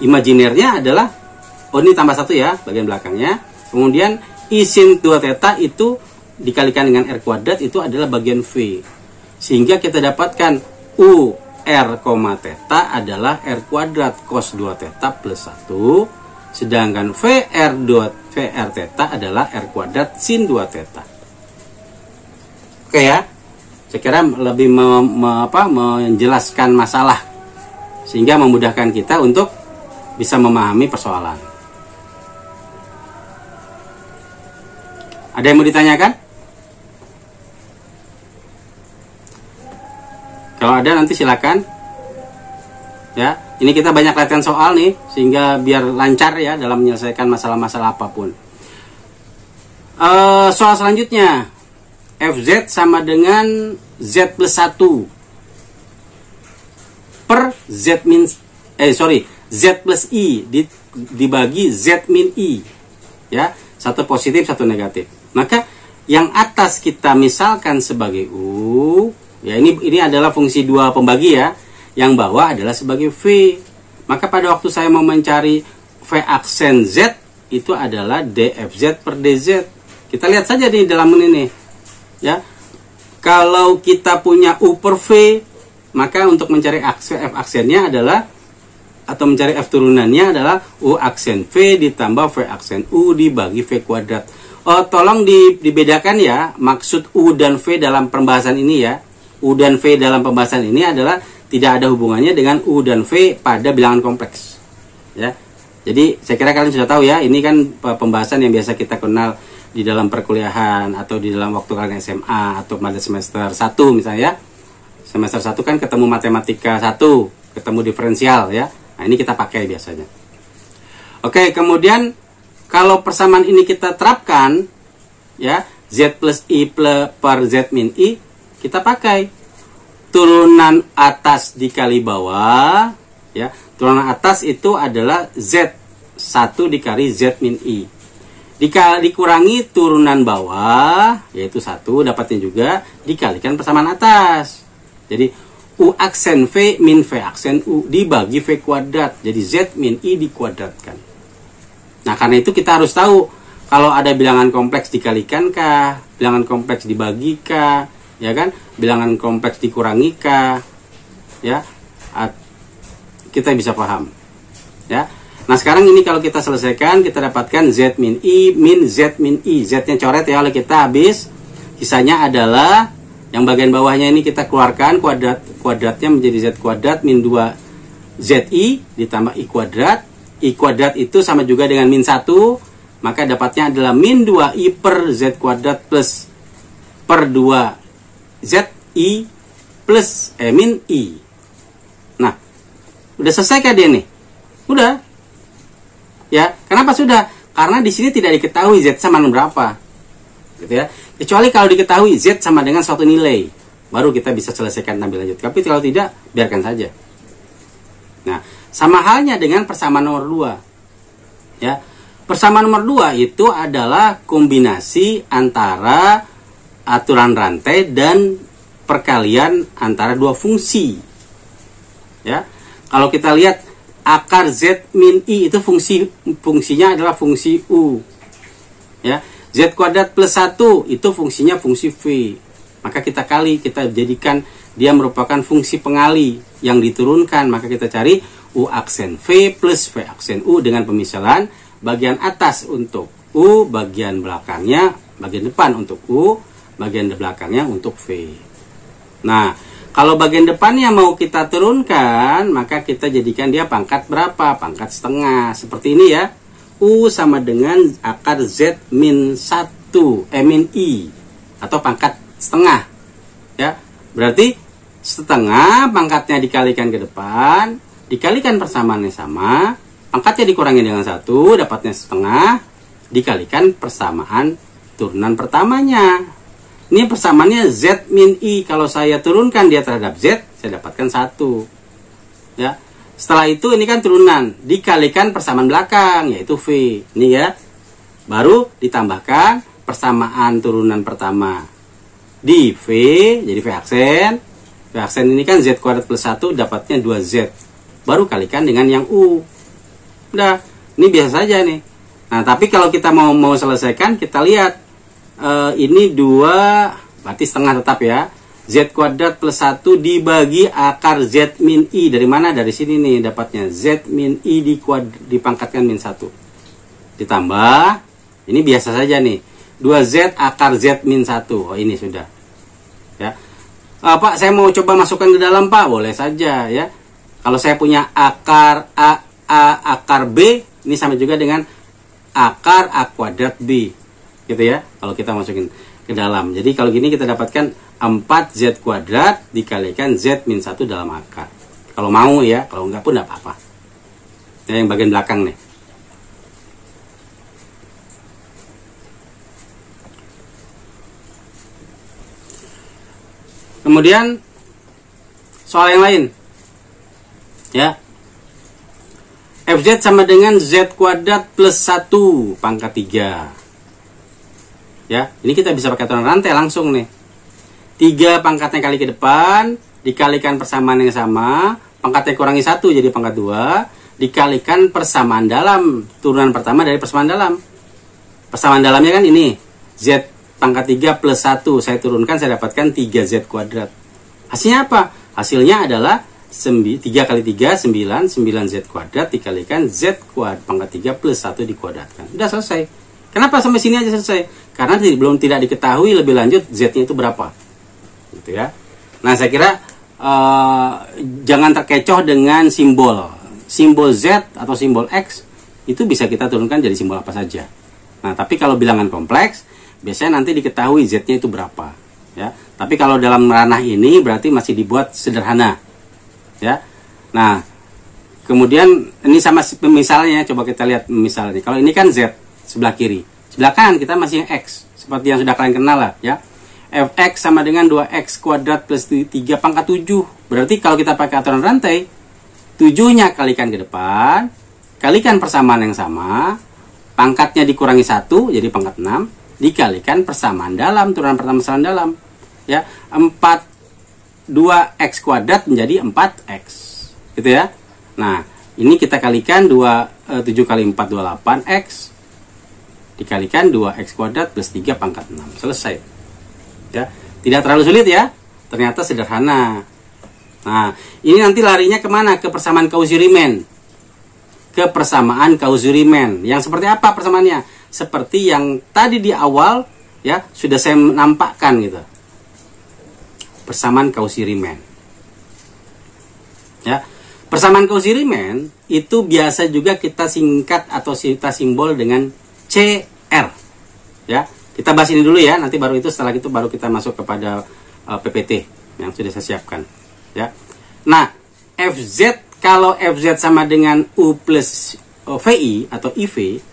Imajinernya adalah, ini tambah 1 ya, bagian belakangnya. Kemudian I sin 2 theta itu dikalikan dengan R kuadrat itu adalah bagian V. Sehingga kita dapatkan U R, theta adalah R kuadrat cos 2 theta plus 1. Sedangkan VR theta adalah R kuadrat sin 2 theta. Oke ya. Saya kira lebih menjelaskan masalah. Sehingga memudahkan kita untuk bisa memahami persoalan. Ada yang mau ditanyakan? Kalau ada nanti silakan. Ya, ini kita banyak latihan soal nih sehingga biar lancar ya dalam menyelesaikan masalah-masalah apapun. Soal selanjutnya, Fz sama dengan Z plus 1 per Z min Z plus I dibagi Z min I. Ya, satu positif, satu negatif. Maka yang atas kita misalkan sebagai U. Ya, ini adalah fungsi dua pembagi ya. Yang bawah adalah sebagai V. Maka pada waktu saya mau mencari V aksen Z, itu adalah dFz per dz. Kita lihat saja di dalam ini nih. Ya. Kalau kita punya U per V, maka untuk mencari F aksennya adalah, atau mencari F turunannya adalah U aksen V ditambah V aksen U dibagi V kuadrat. Oh, tolong dibedakan ya, maksud U dan V dalam pembahasan ini ya. U dan V dalam pembahasan ini adalah tidak ada hubungannya dengan U dan V pada bilangan kompleks. Ya. Jadi saya kira kalian sudah tahu ya, ini kan pembahasan yang biasa kita kenal di dalam perkuliahan atau di dalam waktu kalian SMA atau pada semester 1 misalnya ya. Semester 1 kan ketemu matematika 1, ketemu diferensial ya. Nah, ini kita pakai biasanya. Oke, kemudian kalau persamaan ini kita terapkan ya, Z plus I per Z min I, kita pakai turunan atas dikali bawah ya. Turunan atas itu adalah Z 1 dikali Z min I. Dikurangi turunan bawah yaitu 1, dapatnya juga dikalikan persamaan atas. Jadi U aksen V min V aksen U dibagi V kuadrat. Jadi Z min I dikuadratkan. Nah, karena itu kita harus tahu kalau ada bilangan kompleks dikalikan kah, bilangan kompleks dibagi kah, ya kan? Bilangan kompleks dikurangi kah, ya. Kita bisa paham. Ya. Nah, sekarang ini kalau kita selesaikan, kita dapatkan Z min I min Z min I. Z-nya coret ya oleh kita habis. Sisanya adalah yang bagian bawahnya ini kita keluarkan, kuadratnya menjadi Z kuadrat min 2 ZI ditambah I kuadrat. I kuadrat itu sama juga dengan min 1, maka dapatnya adalah min 2I per Z kuadrat plus per 2 ZI plus min I. Nah, udah selesai kan dia nih? Udah. Ya, kenapa sudah? Karena di sini tidak diketahui Z sama berapa. Gitu ya. Kecuali kalau diketahui Z sama dengan suatu nilai, baru kita bisa selesaikan lebih lanjut. Tapi kalau tidak, biarkan saja. Nah, sama halnya dengan persamaan nomor 2. Ya. Persamaan nomor 2 itu adalah kombinasi antara aturan rantai dan perkalian antara dua fungsi. Ya. Kalau kita lihat akar Z min I itu fungsinya adalah fungsi U. Ya. Z kuadrat plus 1 itu fungsinya fungsi V. Maka kita kali, kita jadikan dia merupakan fungsi pengali yang diturunkan. Maka kita cari U aksen V plus V aksen U dengan pemisalan bagian atas untuk U, bagian belakangnya, bagian depan untuk U, bagian belakangnya untuk V. Nah, kalau bagian depannya mau kita turunkan, maka kita jadikan dia pangkat berapa? Pangkat setengah. Seperti ini ya. U sama dengan akar Z min 1, min I, atau pangkat setengah. Ya, berarti setengah pangkatnya dikalikan ke depan, dikalikan persamaannya sama, pangkatnya dikurangi dengan 1, dapatnya setengah, dikalikan persamaan turunan pertamanya. Ini persamaannya Z min I, kalau saya turunkan dia terhadap Z, saya dapatkan 1. Ya. Setelah itu ini kan turunan, dikalikan persamaan belakang, yaitu V. Ini ya. Baru ditambahkan persamaan turunan pertama. Di V, jadi V aksen. V aksen ini kan Z kuadrat plus 1, dapatnya 2Z. Baru kalikan dengan yang U. Udah, ini biasa saja nih. Nah, tapi kalau kita mau selesaikan, kita lihat. Ini 2, berarti setengah tetap ya. Z kuadrat plus 1 dibagi akar Z min I. Dari mana? Dari sini nih dapatnya. Z min I dipangkatkan min 1. Ditambah, ini biasa saja nih. 2Z akar Z min 1. Oh, ini sudah. Ya. Pak, saya mau coba masukkan ke dalam, Pak. Boleh saja ya. Kalau saya punya akar A akar B, ini sama juga dengan akar A kuadrat B. Gitu ya. Kalau kita masukin ke dalam. Jadi kalau gini kita dapatkan 4Z kuadrat dikalikan Z min 1 dalam akar. Kalau mau ya, kalau enggak pun enggak apa-apa. Ya, yang bagian belakang nih. Kemudian soal yang lain. Ya. FZ sama dengan Z kuadrat plus 1 pangkat 3. Ya, ini kita bisa pakai aturan rantai langsung nih. 3 pangkatnya kali ke depan, dikalikan persamaan yang sama, pangkatnya kurangi 1 jadi pangkat 2, dikalikan persamaan dalam, turunan pertama dari persamaan dalam. Persamaan dalamnya kan ini, Z pangkat 3 plus 1, saya turunkan, saya dapatkan 3Z kuadrat. Hasilnya apa? Hasilnya adalah 3 kali 3, 9, 9Z kuadrat dikalikan Z kuadrat pangkat 3 plus 1 dikuadratkan. Udah selesai. Kenapa sampai sini aja selesai? Karena belum tidak diketahui lebih lanjut Z-nya itu berapa. Gitu ya. Nah, saya kira jangan terkecoh dengan simbol. Simbol Z atau simbol X itu bisa kita turunkan jadi simbol apa saja. Nah, tapi kalau bilangan kompleks, biasanya nanti diketahui Z-nya itu berapa. Ya. Tapi kalau dalam ranah ini berarti masih dibuat sederhana. Ya. Nah, kemudian ini sama misalnya, coba kita lihat misalnya. Kalau ini kan Z sebelah kiri, sebelah kanan kita masih X, seperti yang sudah kalian kenal lah, ya. Fx sama dengan 2x kuadrat plus 3 pangkat 7. Berarti kalau kita pakai aturan rantai, 7-nya kalikan ke depan, kalikan persamaan yang sama, pangkatnya dikurangi 1, jadi pangkat 6, dikalikan persamaan dalam, turunan pertama persamaan dalam. Ya, 2x kuadrat menjadi 4x, gitu ya. Nah, ini kita kalikan 7 kali 4 28x dikalikan 2x kuadrat plus 3 pangkat 6. Selesai. Ya, tidak terlalu sulit ya. Ternyata sederhana. Nah, ini nanti larinya kemana? Ke persamaan Cauchy-Riemann. Ke persamaan Cauchy-Riemann. Yang seperti apa persamaannya? Seperti yang tadi di awal ya sudah saya nampakkan gitu. Persamaan Cauchy-Riemann. Ya. Persamaan Cauchy-Riemann itu biasa juga kita singkat atau kita simbol dengan CR. Ya. Kita bahas ini dulu ya, nanti baru itu setelah itu baru kita masuk kepada PPT yang sudah saya siapkan. Ya. Nah, FZ kalau FZ sama dengan U plus VI atau IV.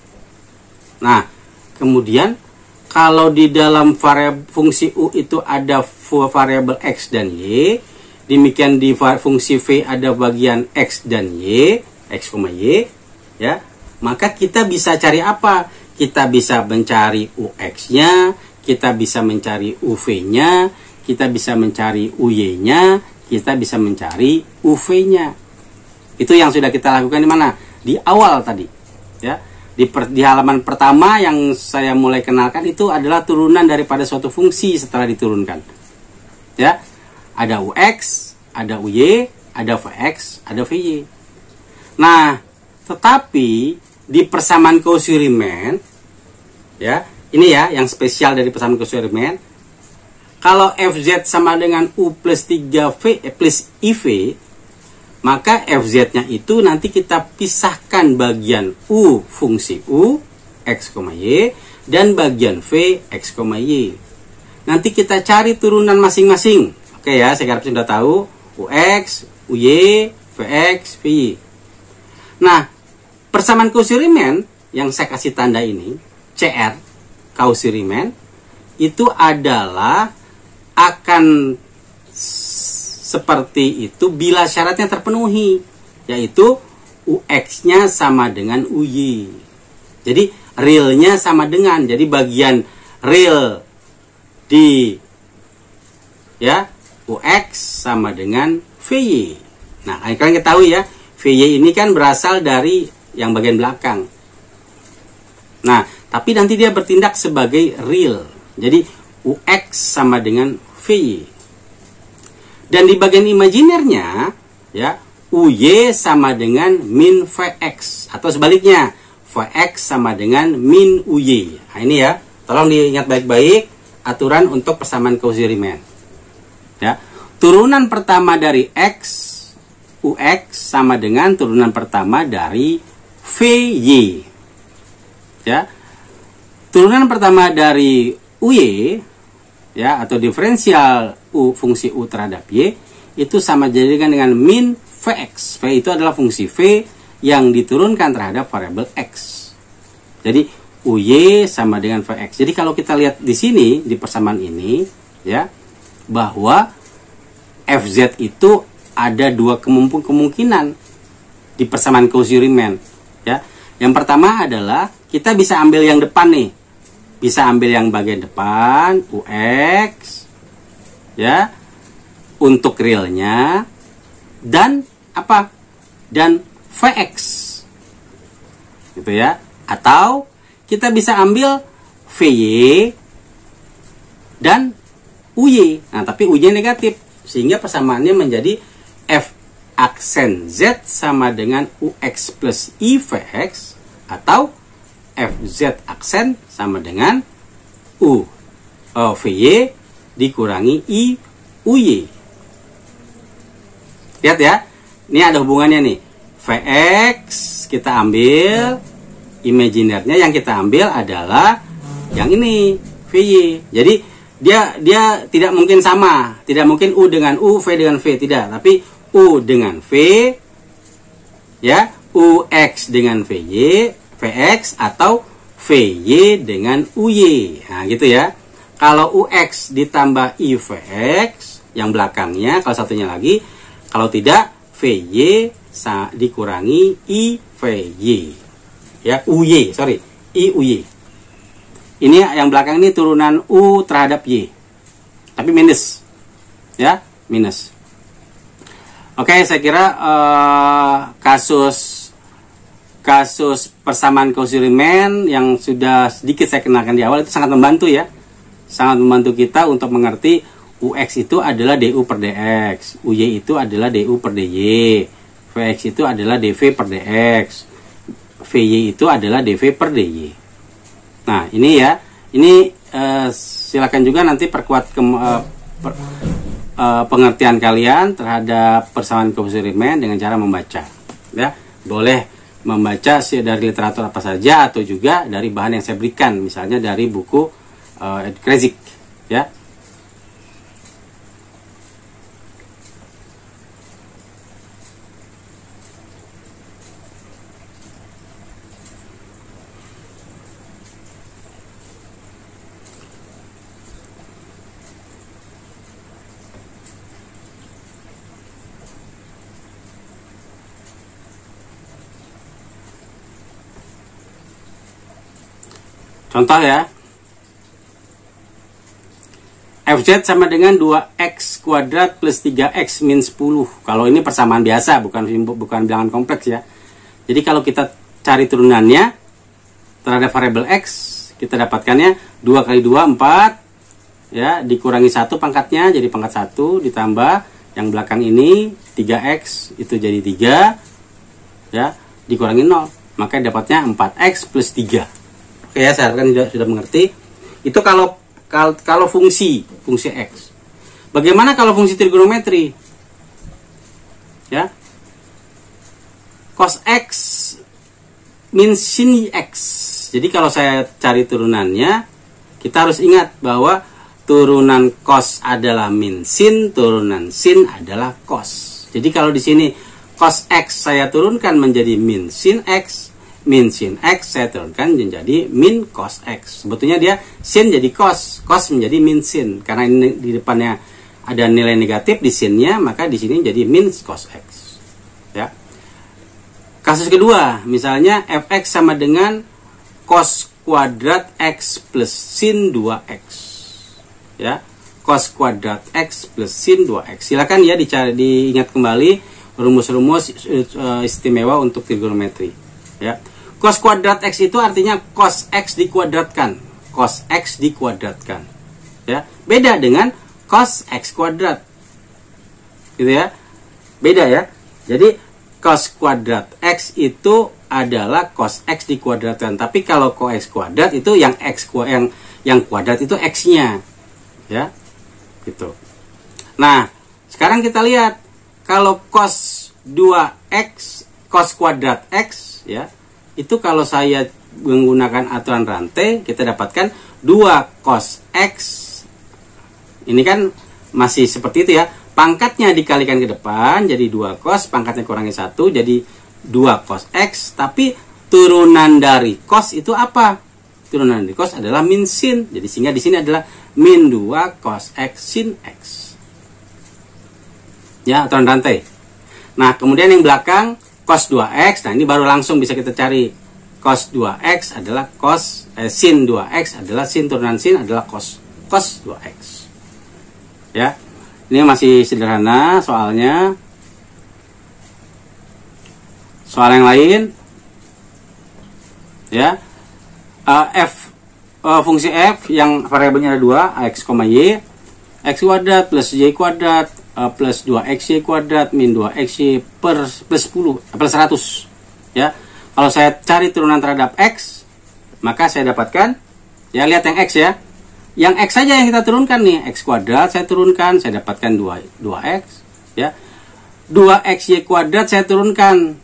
Nah, kemudian kalau di dalam fungsi U itu ada variabel X dan Y, demikian di fungsi V ada bagian X dan Y, X, Y, ya, maka kita bisa cari apa? Kita bisa mencari UX-nya, kita bisa mencari UV-nya, kita bisa mencari UY-nya, kita bisa mencari UV-nya. Itu yang sudah kita lakukan di mana? Di awal tadi, ya. Di halaman pertama yang saya mulai kenalkan itu adalah turunan daripada suatu fungsi setelah diturunkan. Ya, ada UX, ada UY, ada VX, ada VY. Nah, tetapi di persamaan Cauchy-Riemann, ya, ini ya yang spesial dari persamaan Cauchy-Riemann. Kalau FZ sama dengan U plus 3V plus IV, maka FZ-nya itu nanti kita pisahkan bagian U fungsi U, X, Y, dan bagian V, X, Y. Nanti kita cari turunan masing-masing. Oke ya, saya harap sudah tahu. UX, UY, VX, VY. Nah, persamaan Cauchy-Riemann yang saya kasih tanda ini, CR, Cauchy-Riemann, itu adalah akan seperti itu bila syaratnya terpenuhi, yaitu UX-nya sama dengan UY. Jadi realnya sama dengan, jadi bagian real di ya UX sama dengan VY. Nah, kalian ketahui ya, VY ini kan berasal dari yang bagian belakang. Nah, tapi nanti dia bertindak sebagai real. Jadi UX sama dengan VY. Dan di bagian imajinernya, ya, UY sama dengan min VX. Atau sebaliknya, VX sama dengan min UY. Nah, ini ya, tolong diingat baik-baik aturan untuk persamaan Cauchy-Riemann. Ya, turunan pertama dari X, UX sama dengan turunan pertama dari VY. Ya, turunan pertama dari UY, ya, atau diferensial U fungsi U terhadap Y itu sama jadikan dengan min Vx. V itu adalah fungsi V yang diturunkan terhadap variabel X. Jadi UY sama dengan Vx. Jadi kalau kita lihat di sini di persamaan ini, ya, bahwa Fz itu ada dua kemungkinan di persamaan Cauchy-Riemann, ya. Yang pertama adalah kita bisa ambil yang depan nih. Bisa ambil yang bagian depan, UX, ya, untuk realnya, dan apa? Dan VX, gitu ya. Atau kita bisa ambil VY dan UY. Nah, tapi UY negatif. Sehingga persamaannya menjadi f aksen z sama dengan ux plus i vx, atau fz aksen sama dengan vy dikurangi i uy. Lihat ya, ini ada hubungannya nih. Vx kita ambil, imaginernya yang kita ambil adalah yang ini, vy. Jadi dia tidak mungkin sama, tidak mungkin u dengan u, v dengan v, tidak, tapi u dengan v, ya, ux dengan vy, vx, atau vy dengan uy. Nah, gitu ya. Kalau ux ditambah ivx yang belakangnya, kalau satunya lagi, kalau tidak vy dikurangi ivy. Ya, uy, sorry, iuy. Ini yang belakang ini turunan u terhadap y. Tapi minus. Ya, minus. Oke, saya kira kasus persamaan Cauchy-Riemann yang sudah sedikit saya kenalkan di awal itu sangat membantu ya. Sangat membantu kita untuk mengerti ux itu adalah du per dx, uy itu adalah du per dy, vx itu adalah dv per dx, vy itu adalah dv per dy. Nah, ini ya, ini silakan juga nanti perkuat pengertian kalian terhadap persamaan Cauchy-Riemann dengan cara membaca. Ya, boleh membaca dari literatur apa saja atau juga dari bahan yang saya berikan, misalnya dari buku Krejcik, ya. Contoh ya, fz sama dengan 2x kuadrat plus 3x min 10. Kalau ini persamaan biasa, bukan bilangan kompleks ya. Jadi kalau kita cari turunannya terhadap variabel x, kita dapatkannya 2 kali 2, 4. Ya, dikurangi 1 pangkatnya, jadi pangkat 1, ditambah yang belakang ini 3x, itu jadi 3. Ya, dikurangi 0. Maka dapatnya 4x plus 3. Oke ya, saya harapkan sudah mengerti. Itu kalau fungsi x. Bagaimana kalau fungsi trigonometri? Ya. Cos x min sin x. Jadi kalau saya cari turunannya, kita harus ingat bahwa turunan cos adalah min sin, turunan sin adalah cos. Jadi kalau di sini cos x saya turunkan menjadi min sin x, min sin x saya turunkan menjadi min cos x. Sebetulnya dia sin jadi cos, cos menjadi min sin. Karena ini di depannya ada nilai negatif di sinnya, maka di sini jadi min cos x. Ya. Kasus kedua, misalnya fx sama dengan cos kuadrat x plus sin 2x. Ya. Cos kuadrat x plus sin 2x. Silakan ya diingat kembali rumus-rumus istimewa untuk trigonometri. Ya. Cos kuadrat x itu artinya cos x dikuadratkan. Cos x dikuadratkan. Ya. Beda dengan cos x kuadrat. Gitu ya. Beda ya. Jadi cos kuadrat x itu adalah cos x dikuadratkan. Tapi kalau cos x kuadrat itu yang yang kuadrat itu x-nya. Ya. Gitu. Nah, sekarang kita lihat kalau cos 2x, cos kuadrat x ya. Itu kalau saya menggunakan aturan rantai, kita dapatkan 2 cos x. Ini kan masih seperti itu ya. Pangkatnya dikalikan ke depan, jadi 2 cos. Pangkatnya kurangi 1, jadi 2 cos x. Tapi turunan dari cos itu apa? Turunan dari cos adalah min sin. Jadi sehingga di sini adalah min 2 cos x sin x. Ya, aturan rantai. Nah, kemudian yang belakang cos 2x, nah ini baru langsung bisa kita cari. Cos 2x adalah sin 2x adalah sin turunan sin adalah cos 2x. Ya. Ini masih sederhana soalnya. Soal yang lain. Ya. Fungsi f yang variabelnya ada 2, x, y. X kuadrat plus y kuadrat plus 2xy kuadrat min 2xy plus 10 plus 100 ya. Kalau saya cari turunan terhadap x, maka saya dapatkan, ya lihat yang x ya, yang x saja yang kita turunkan nih, x kuadrat saya turunkan, saya dapatkan 2x ya. 2xy kuadrat saya turunkan,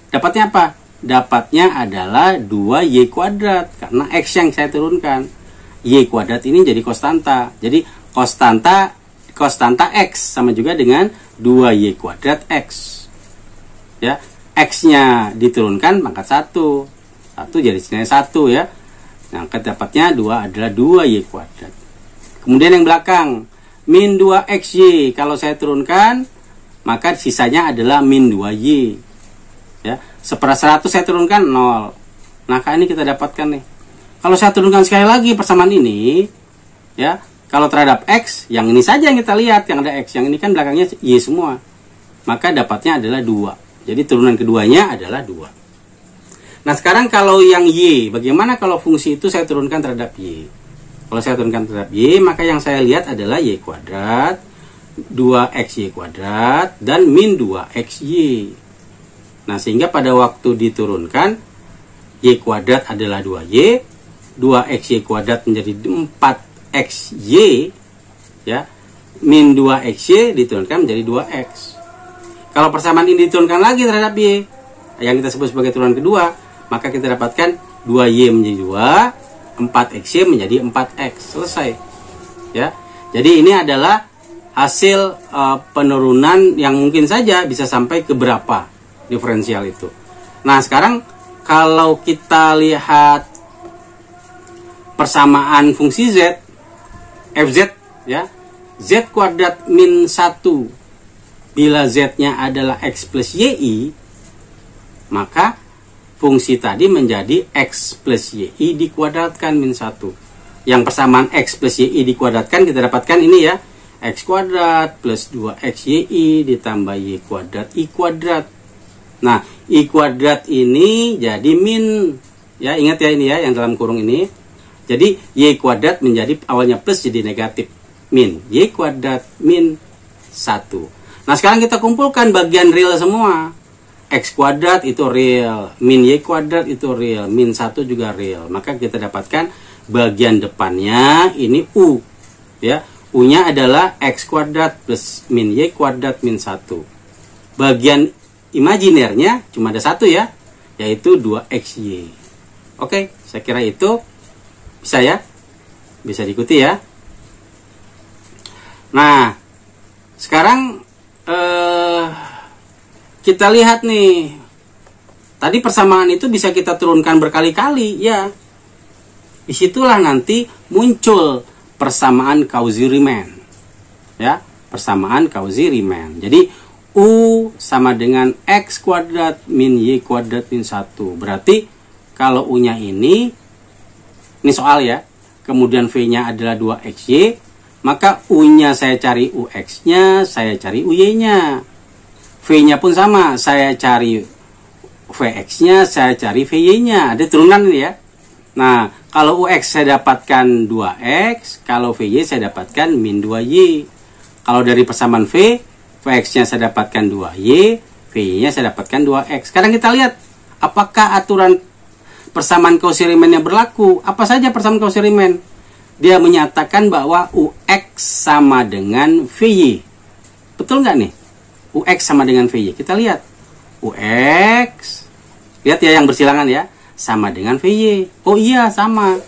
dapatnya apa? Dapatnya adalah 2y kuadrat karena x yang saya turunkan. Y kuadrat ini jadi konstanta. Jadi konstanta x sama juga dengan 2y kuadrat x. Ya, x-nya diturunkan pangkat 1. 1 jadi sini 1 ya. Nah, kedapatnya 2 adalah 2y kuadrat. Kemudian yang belakang, min 2xy. Kalau saya turunkan, maka sisanya adalah min 2y. Ya, 1/100 saya turunkan 0. Nah, ini kita dapatkan nih. Kalau saya turunkan sekali lagi persamaan ini, ya, kalau terhadap x, yang ini saja yang kita lihat, yang ada x, yang ini kan belakangnya y semua. Maka dapatnya adalah 2. Jadi turunan keduanya adalah 2. Nah, sekarang kalau yang y, bagaimana kalau fungsi itu saya turunkan terhadap y? Kalau saya turunkan terhadap y, maka yang saya lihat adalah y kuadrat, 2xy kuadrat, dan min 2xy. Nah, sehingga pada waktu diturunkan, y kuadrat adalah 2y, 2xy kuadrat menjadi 4xy, ya, min 2xy diturunkan menjadi 2x. Kalau persamaan ini diturunkan lagi terhadap y, yang kita sebut sebagai turunan kedua, maka kita dapatkan 2y menjadi 2, 4xy menjadi 4x. Selesai. Ya. Jadi ini adalah hasil penurunan yang mungkin saja bisa sampai ke berapa diferensial itu. Nah, sekarang kalau kita lihat persamaan fungsi z, fz ya, z kuadrat min 1 bila z-nya adalah x plus y, maka fungsi tadi menjadi x plus y dikuadratkan min 1. Yang persamaan x plus y dikuadratkan kita dapatkan ini ya, x kuadrat plus 2xy ditambah y kuadrat i kuadrat. Nah, i kuadrat ini jadi min, ya ingat ya ini ya yang dalam kurung ini. Jadi y kuadrat menjadi awalnya plus jadi negatif, min y kuadrat min 1. Nah, sekarang kita kumpulkan bagian real semua. X kuadrat itu real, min y kuadrat itu real, min 1 juga real. Maka kita dapatkan bagian depannya ini u, ya. U-nya adalah x kuadrat plus min y kuadrat min 1. Bagian imajinernya cuma ada satu ya, yaitu 2xy. Oke, saya kira itu bisa ya, bisa diikuti ya. Nah, sekarang kita lihat nih, tadi persamaan itu bisa kita turunkan berkali-kali ya. Disitulah nanti muncul persamaan Cauchy-Riemann ya, persamaan Cauchy-Riemann. Jadi U sama dengan X kuadrat min Y kuadrat min 1. Berarti kalau U-nya ini soal ya, kemudian V-nya adalah 2XY, maka U-nya saya cari UX-nya, saya cari UY-nya. V-nya pun sama, saya cari Vx-nya, saya cari Vy-nya. Ada turunan ini ya. Nah, kalau UX saya dapatkan 2X, kalau Vy saya dapatkan min 2Y. Kalau dari persamaan V, Vx-nya saya dapatkan 2Y, Vy-nya saya dapatkan 2X. Sekarang kita lihat, apakah aturan persamaan Cauchy-Riemann yang berlaku? Apa saja persamaan Cauchy-Riemann? Dia menyatakan bahwa UX sama dengan Vy. Betul nggak nih? UX sama dengan Vy. Kita lihat. UX, lihat ya yang bersilangan ya, sama dengan Vy. Oh iya, sama.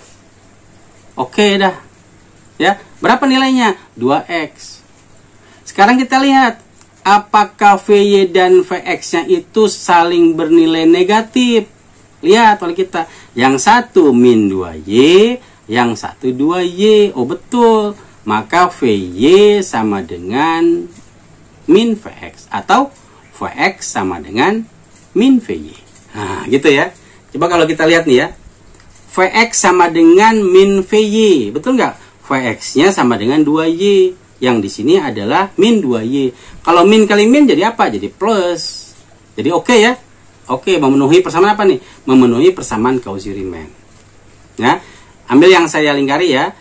Oke dah. Ya, berapa nilainya? 2X. Sekarang kita lihat, apakah Vy dan Vx-nya itu saling bernilai negatif? Lihat oleh kita. Yang satu min 2Y, yang satu 2Y. Oh betul. Maka Vy sama dengan min Vx. Atau Vx sama dengan min Vy. Nah gitu ya. Coba kalau kita lihat nih ya. Vx sama dengan min Vy. Betul nggak? Vx-nya sama dengan 2Y. Yang di sini adalah min 2Y. Kalau min kali min jadi apa? Jadi plus. Jadi oke ya. Oke, memenuhi persamaan apa nih? Memenuhi persamaan Cauchy-Riemann. Ya, ambil yang saya lingkari ya.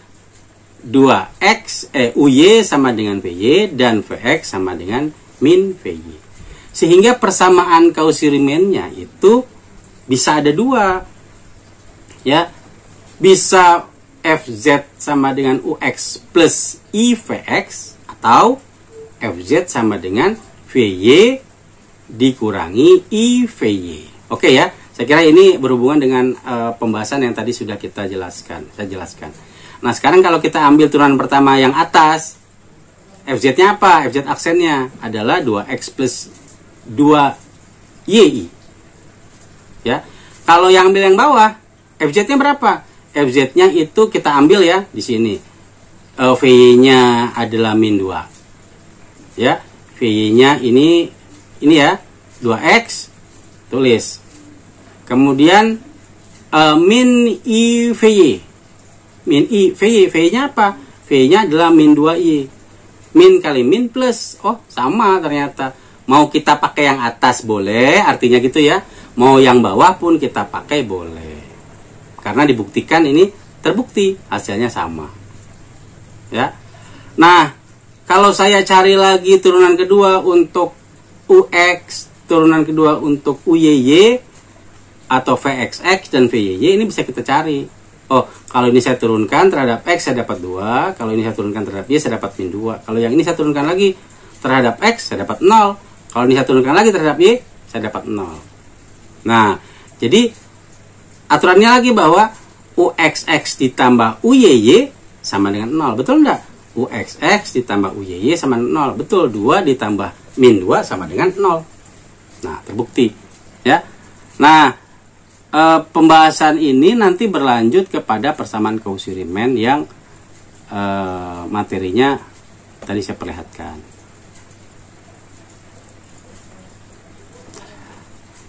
UY sama dengan VY dan VX sama dengan min VY. Sehingga persamaan Cauchy Riemann-nya itu bisa ada dua. Ya. Bisa FZ sama dengan UX plus IVX atau FZ sama dengan VY dikurangi IVY. Oke ya, saya kira ini berhubungan dengan pembahasan yang tadi sudah saya jelaskan. Nah, sekarang kalau kita ambil turunan pertama yang atas, FZ-nya apa? FZ aksennya adalah 2X plus 2YI. Ya. Kalau yang ambil yang bawah, FZ-nya berapa? FZ-nya itu kita ambil ya di sini. VY-nya adalah min 2. Ya, VY-nya ini ya, 2X tulis. Kemudian min I VY. Min I VY, VY-nya apa? VY-nya adalah min 2I. Min kali min plus. Oh, sama ternyata. Mau kita pakai yang atas boleh, artinya gitu ya. Mau yang bawah pun kita pakai boleh. Karena dibuktikan ini terbukti hasilnya sama. Ya. Nah, kalau saya cari lagi turunan kedua untuk UX, turunan kedua untuk UYY atau VXX dan VYY, ini bisa kita cari. Oh, kalau ini saya turunkan terhadap X saya dapat 2, kalau ini saya turunkan terhadap Y saya dapat min 2. Kalau yang ini saya turunkan lagi terhadap X saya dapat 0. Kalau ini saya turunkan lagi terhadap Y saya dapat 0. Nah, jadi aturannya lagi bahwa UXX ditambah UYY sama dengan 0. Betul enggak? UXX ditambah UYY sama 0. Betul, 2 ditambah min 2 sama dengan 0. Nah, terbukti. Ya. Nah, pembahasan ini nanti berlanjut kepada persamaan Cauchy Riemann yang materinya tadi saya perlihatkan.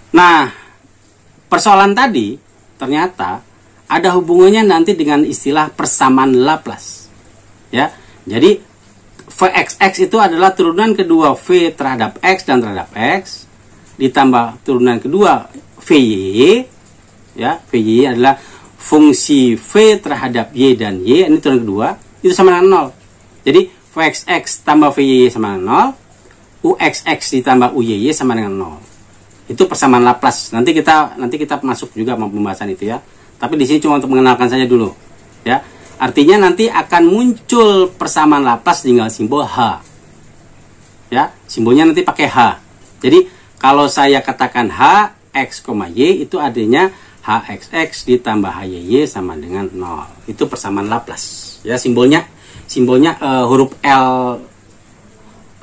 Nah, persoalan tadi ternyata ada hubungannya nanti dengan istilah persamaan Laplace. Ya, jadi VXX itu adalah turunan kedua V terhadap X dan terhadap X ditambah turunan kedua VY. Ya, VY adalah fungsi V terhadap Y dan Y, ini turunan kedua, itu sama dengan 0. Jadi VXX tambah VY sama dengan 0, UXX ditambah UYY sama dengan 0. Itu persamaan Laplace. Nanti kita masuk juga pembahasan itu ya. Tapi di sini cuma untuk mengenalkan saja dulu. Ya. Artinya nanti akan muncul persamaan Laplace dengan simbol H. Ya, simbolnya nanti pakai H. Jadi kalau saya katakan H X, Y itu artinya HXX ditambah HYY sama dengan 0. Itu persamaan Laplace. Ya, simbolnya huruf L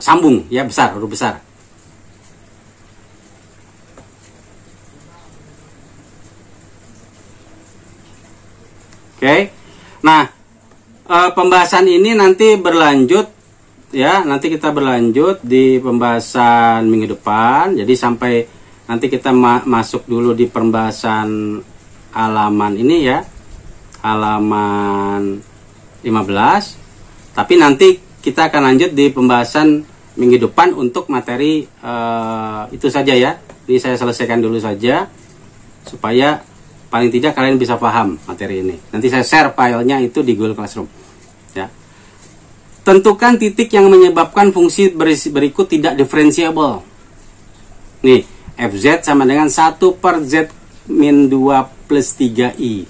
sambung ya, besar, huruf besar. Oke. Nah, pembahasan ini nanti berlanjut ya, nanti kita berlanjut di pembahasan minggu depan. Jadi sampai nanti kita masuk dulu di pembahasan halaman ini ya, halaman 15. Tapi nanti kita akan lanjut di pembahasan minggu depan untuk materi itu saja ya. Ini saya selesaikan dulu saja supaya paling tidak kalian bisa paham materi ini. Nanti saya share filenya itu di Google Classroom. Ya. Tentukan titik yang menyebabkan fungsi berikut tidak diferensiable. Nih. FZ sama dengan 1 per Z min 2 plus 3I.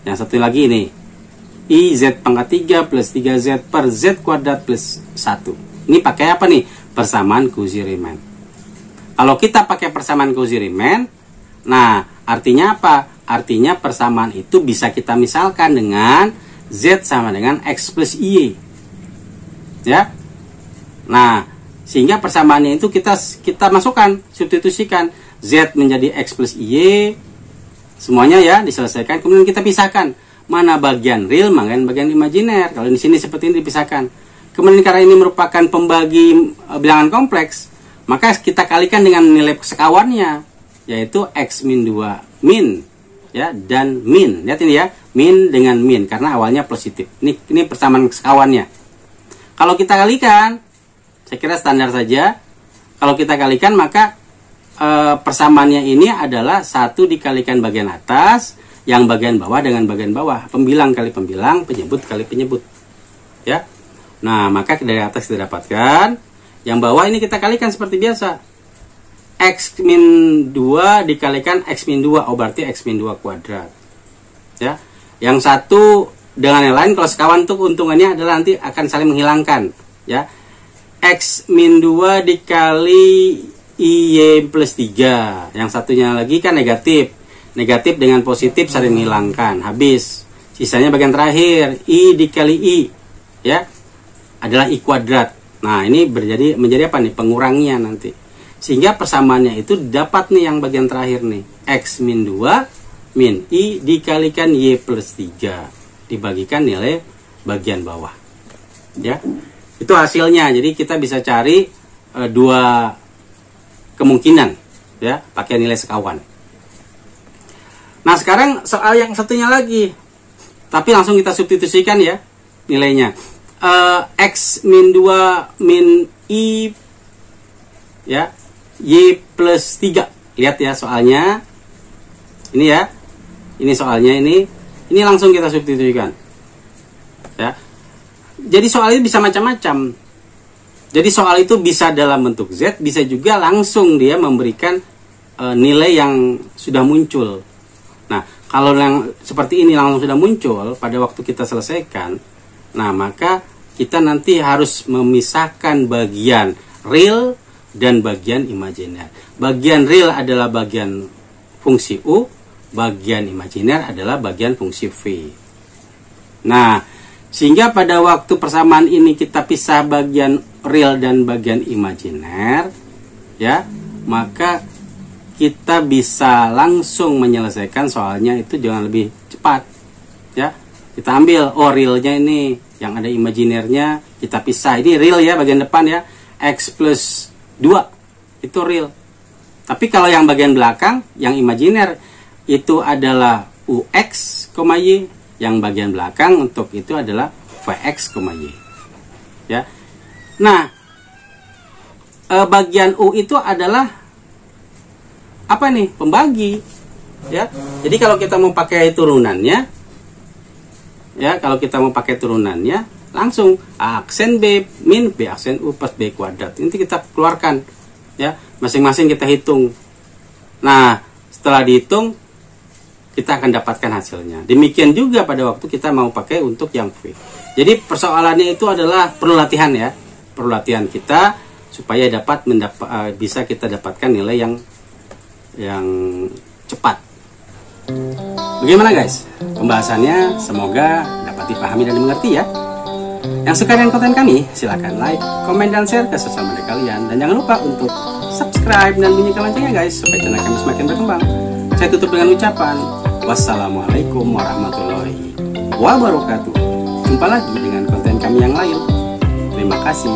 Yang satu lagi ini. I Z pangkat 3 plus 3Z per Z kuadrat plus 1. Ini pakai apa nih? Persamaan Cauchy Riemann. Kalau kita pakai persamaan Cauchy Riemann, nah artinya apa? Artinya persamaan itu bisa kita misalkan dengan Z sama dengan X plus Y. Ya. Nah, sehingga persamaannya itu kita masukkan, substitusikan Z menjadi X plus Y, semuanya ya diselesaikan. Kemudian kita pisahkan mana bagian real, mana bagian imajiner. Kalau di sini seperti ini dipisahkan. Kemudian karena ini merupakan pembagi bilangan kompleks, maka kita kalikan dengan nilai sekawannya, yaitu X min 2 min ya, dan min. Lihat ini ya, min dengan min karena awalnya positif. Ini persamaan sekawannya. Kalau kita kalikan, saya kira standar saja. Kalau kita kalikan maka persamaannya ini adalah 1 dikalikan bagian atas, yang bagian bawah dengan bagian bawah. Pembilang kali pembilang, penyebut kali penyebut. ya. Nah, maka dari atas kita dapatkan, yang bawah ini kita kalikan seperti biasa. X min 2 dikalikan X min 2, oh berarti X min 2 kuadrat. Ya. Yang satu dengan yang lain, kalau sekawan tuh keuntungannya adalah nanti akan saling menghilangkan. Ya. X min 2 dikali IY plus 3. Yang satunya lagi kan negatif. Negatif dengan positif saling menghilangkan. Habis. Sisanya bagian terakhir. I dikali I. Ya. Adalah I kuadrat. Nah, ini menjadi apa nih? Pengurangnya nanti. Sehingga persamaannya itu dapat nih yang bagian terakhir nih. X min 2 min I dikalikan Y plus 3. Dibagikan nilai bagian bawah. Ya. Itu hasilnya. Jadi kita bisa cari dua kemungkinan. Ya. Pakai nilai sekawan. Nah, sekarang soal yang satunya lagi. Tapi langsung kita substitusikan ya nilainya. X min 2 min I ya Y plus 3. Lihat ya soalnya. Ini ya. Ini soalnya ini langsung kita substitusikan. Ya. Jadi soal itu bisa macam-macam. Jadi soal itu bisa dalam bentuk Z, bisa juga langsung dia memberikan nilai yang sudah muncul. Nah, kalau yang seperti ini langsung sudah muncul pada waktu kita selesaikan, nah maka kita nanti harus memisahkan bagian real dan bagian imajiner. Bagian real adalah bagian fungsi U, bagian imajiner adalah bagian fungsi V. Nah, sehingga pada waktu persamaan ini kita pisah bagian real dan bagian imajiner, ya, maka kita bisa langsung menyelesaikan soalnya itu jangan lebih cepat, ya. Kita ambil, oh realnya ini, yang ada imajinernya kita pisah. Ini real ya bagian depan ya, X plus 2 itu real. Tapi kalau yang bagian belakang, yang imajiner itu adalah UX, Y, yang bagian belakang untuk itu adalah VX, Y. Ya. Nah, bagian U itu adalah apa nih? Pembagi. Ya. Jadi kalau kita mau pakai turunannya, ya, kalau kita mau pakai turunannya, langsung A aksen B min B aksen U plus B kuadrat. Nanti kita keluarkan, ya, masing-masing kita hitung. Nah, setelah dihitung, kita akan dapatkan hasilnya. Demikian juga pada waktu kita mau pakai untuk yang V. Jadi persoalannya itu adalah perlu latihan ya, perlu latihan kita supaya dapat bisa kita dapatkan nilai yang cepat. Bagaimana guys? Pembahasannya semoga dapat dipahami dan dimengerti ya. Yang suka dengan konten kami, silakan like, komen, dan share ke sosial media kalian. Dan jangan lupa untuk subscribe dan bunyikan loncengnya guys, supaya channel kami semakin berkembang. Saya tutup dengan ucapan, wassalamualaikum warahmatullahi wabarakatuh. Jumpa lagi dengan konten kami yang lain. Terima kasih.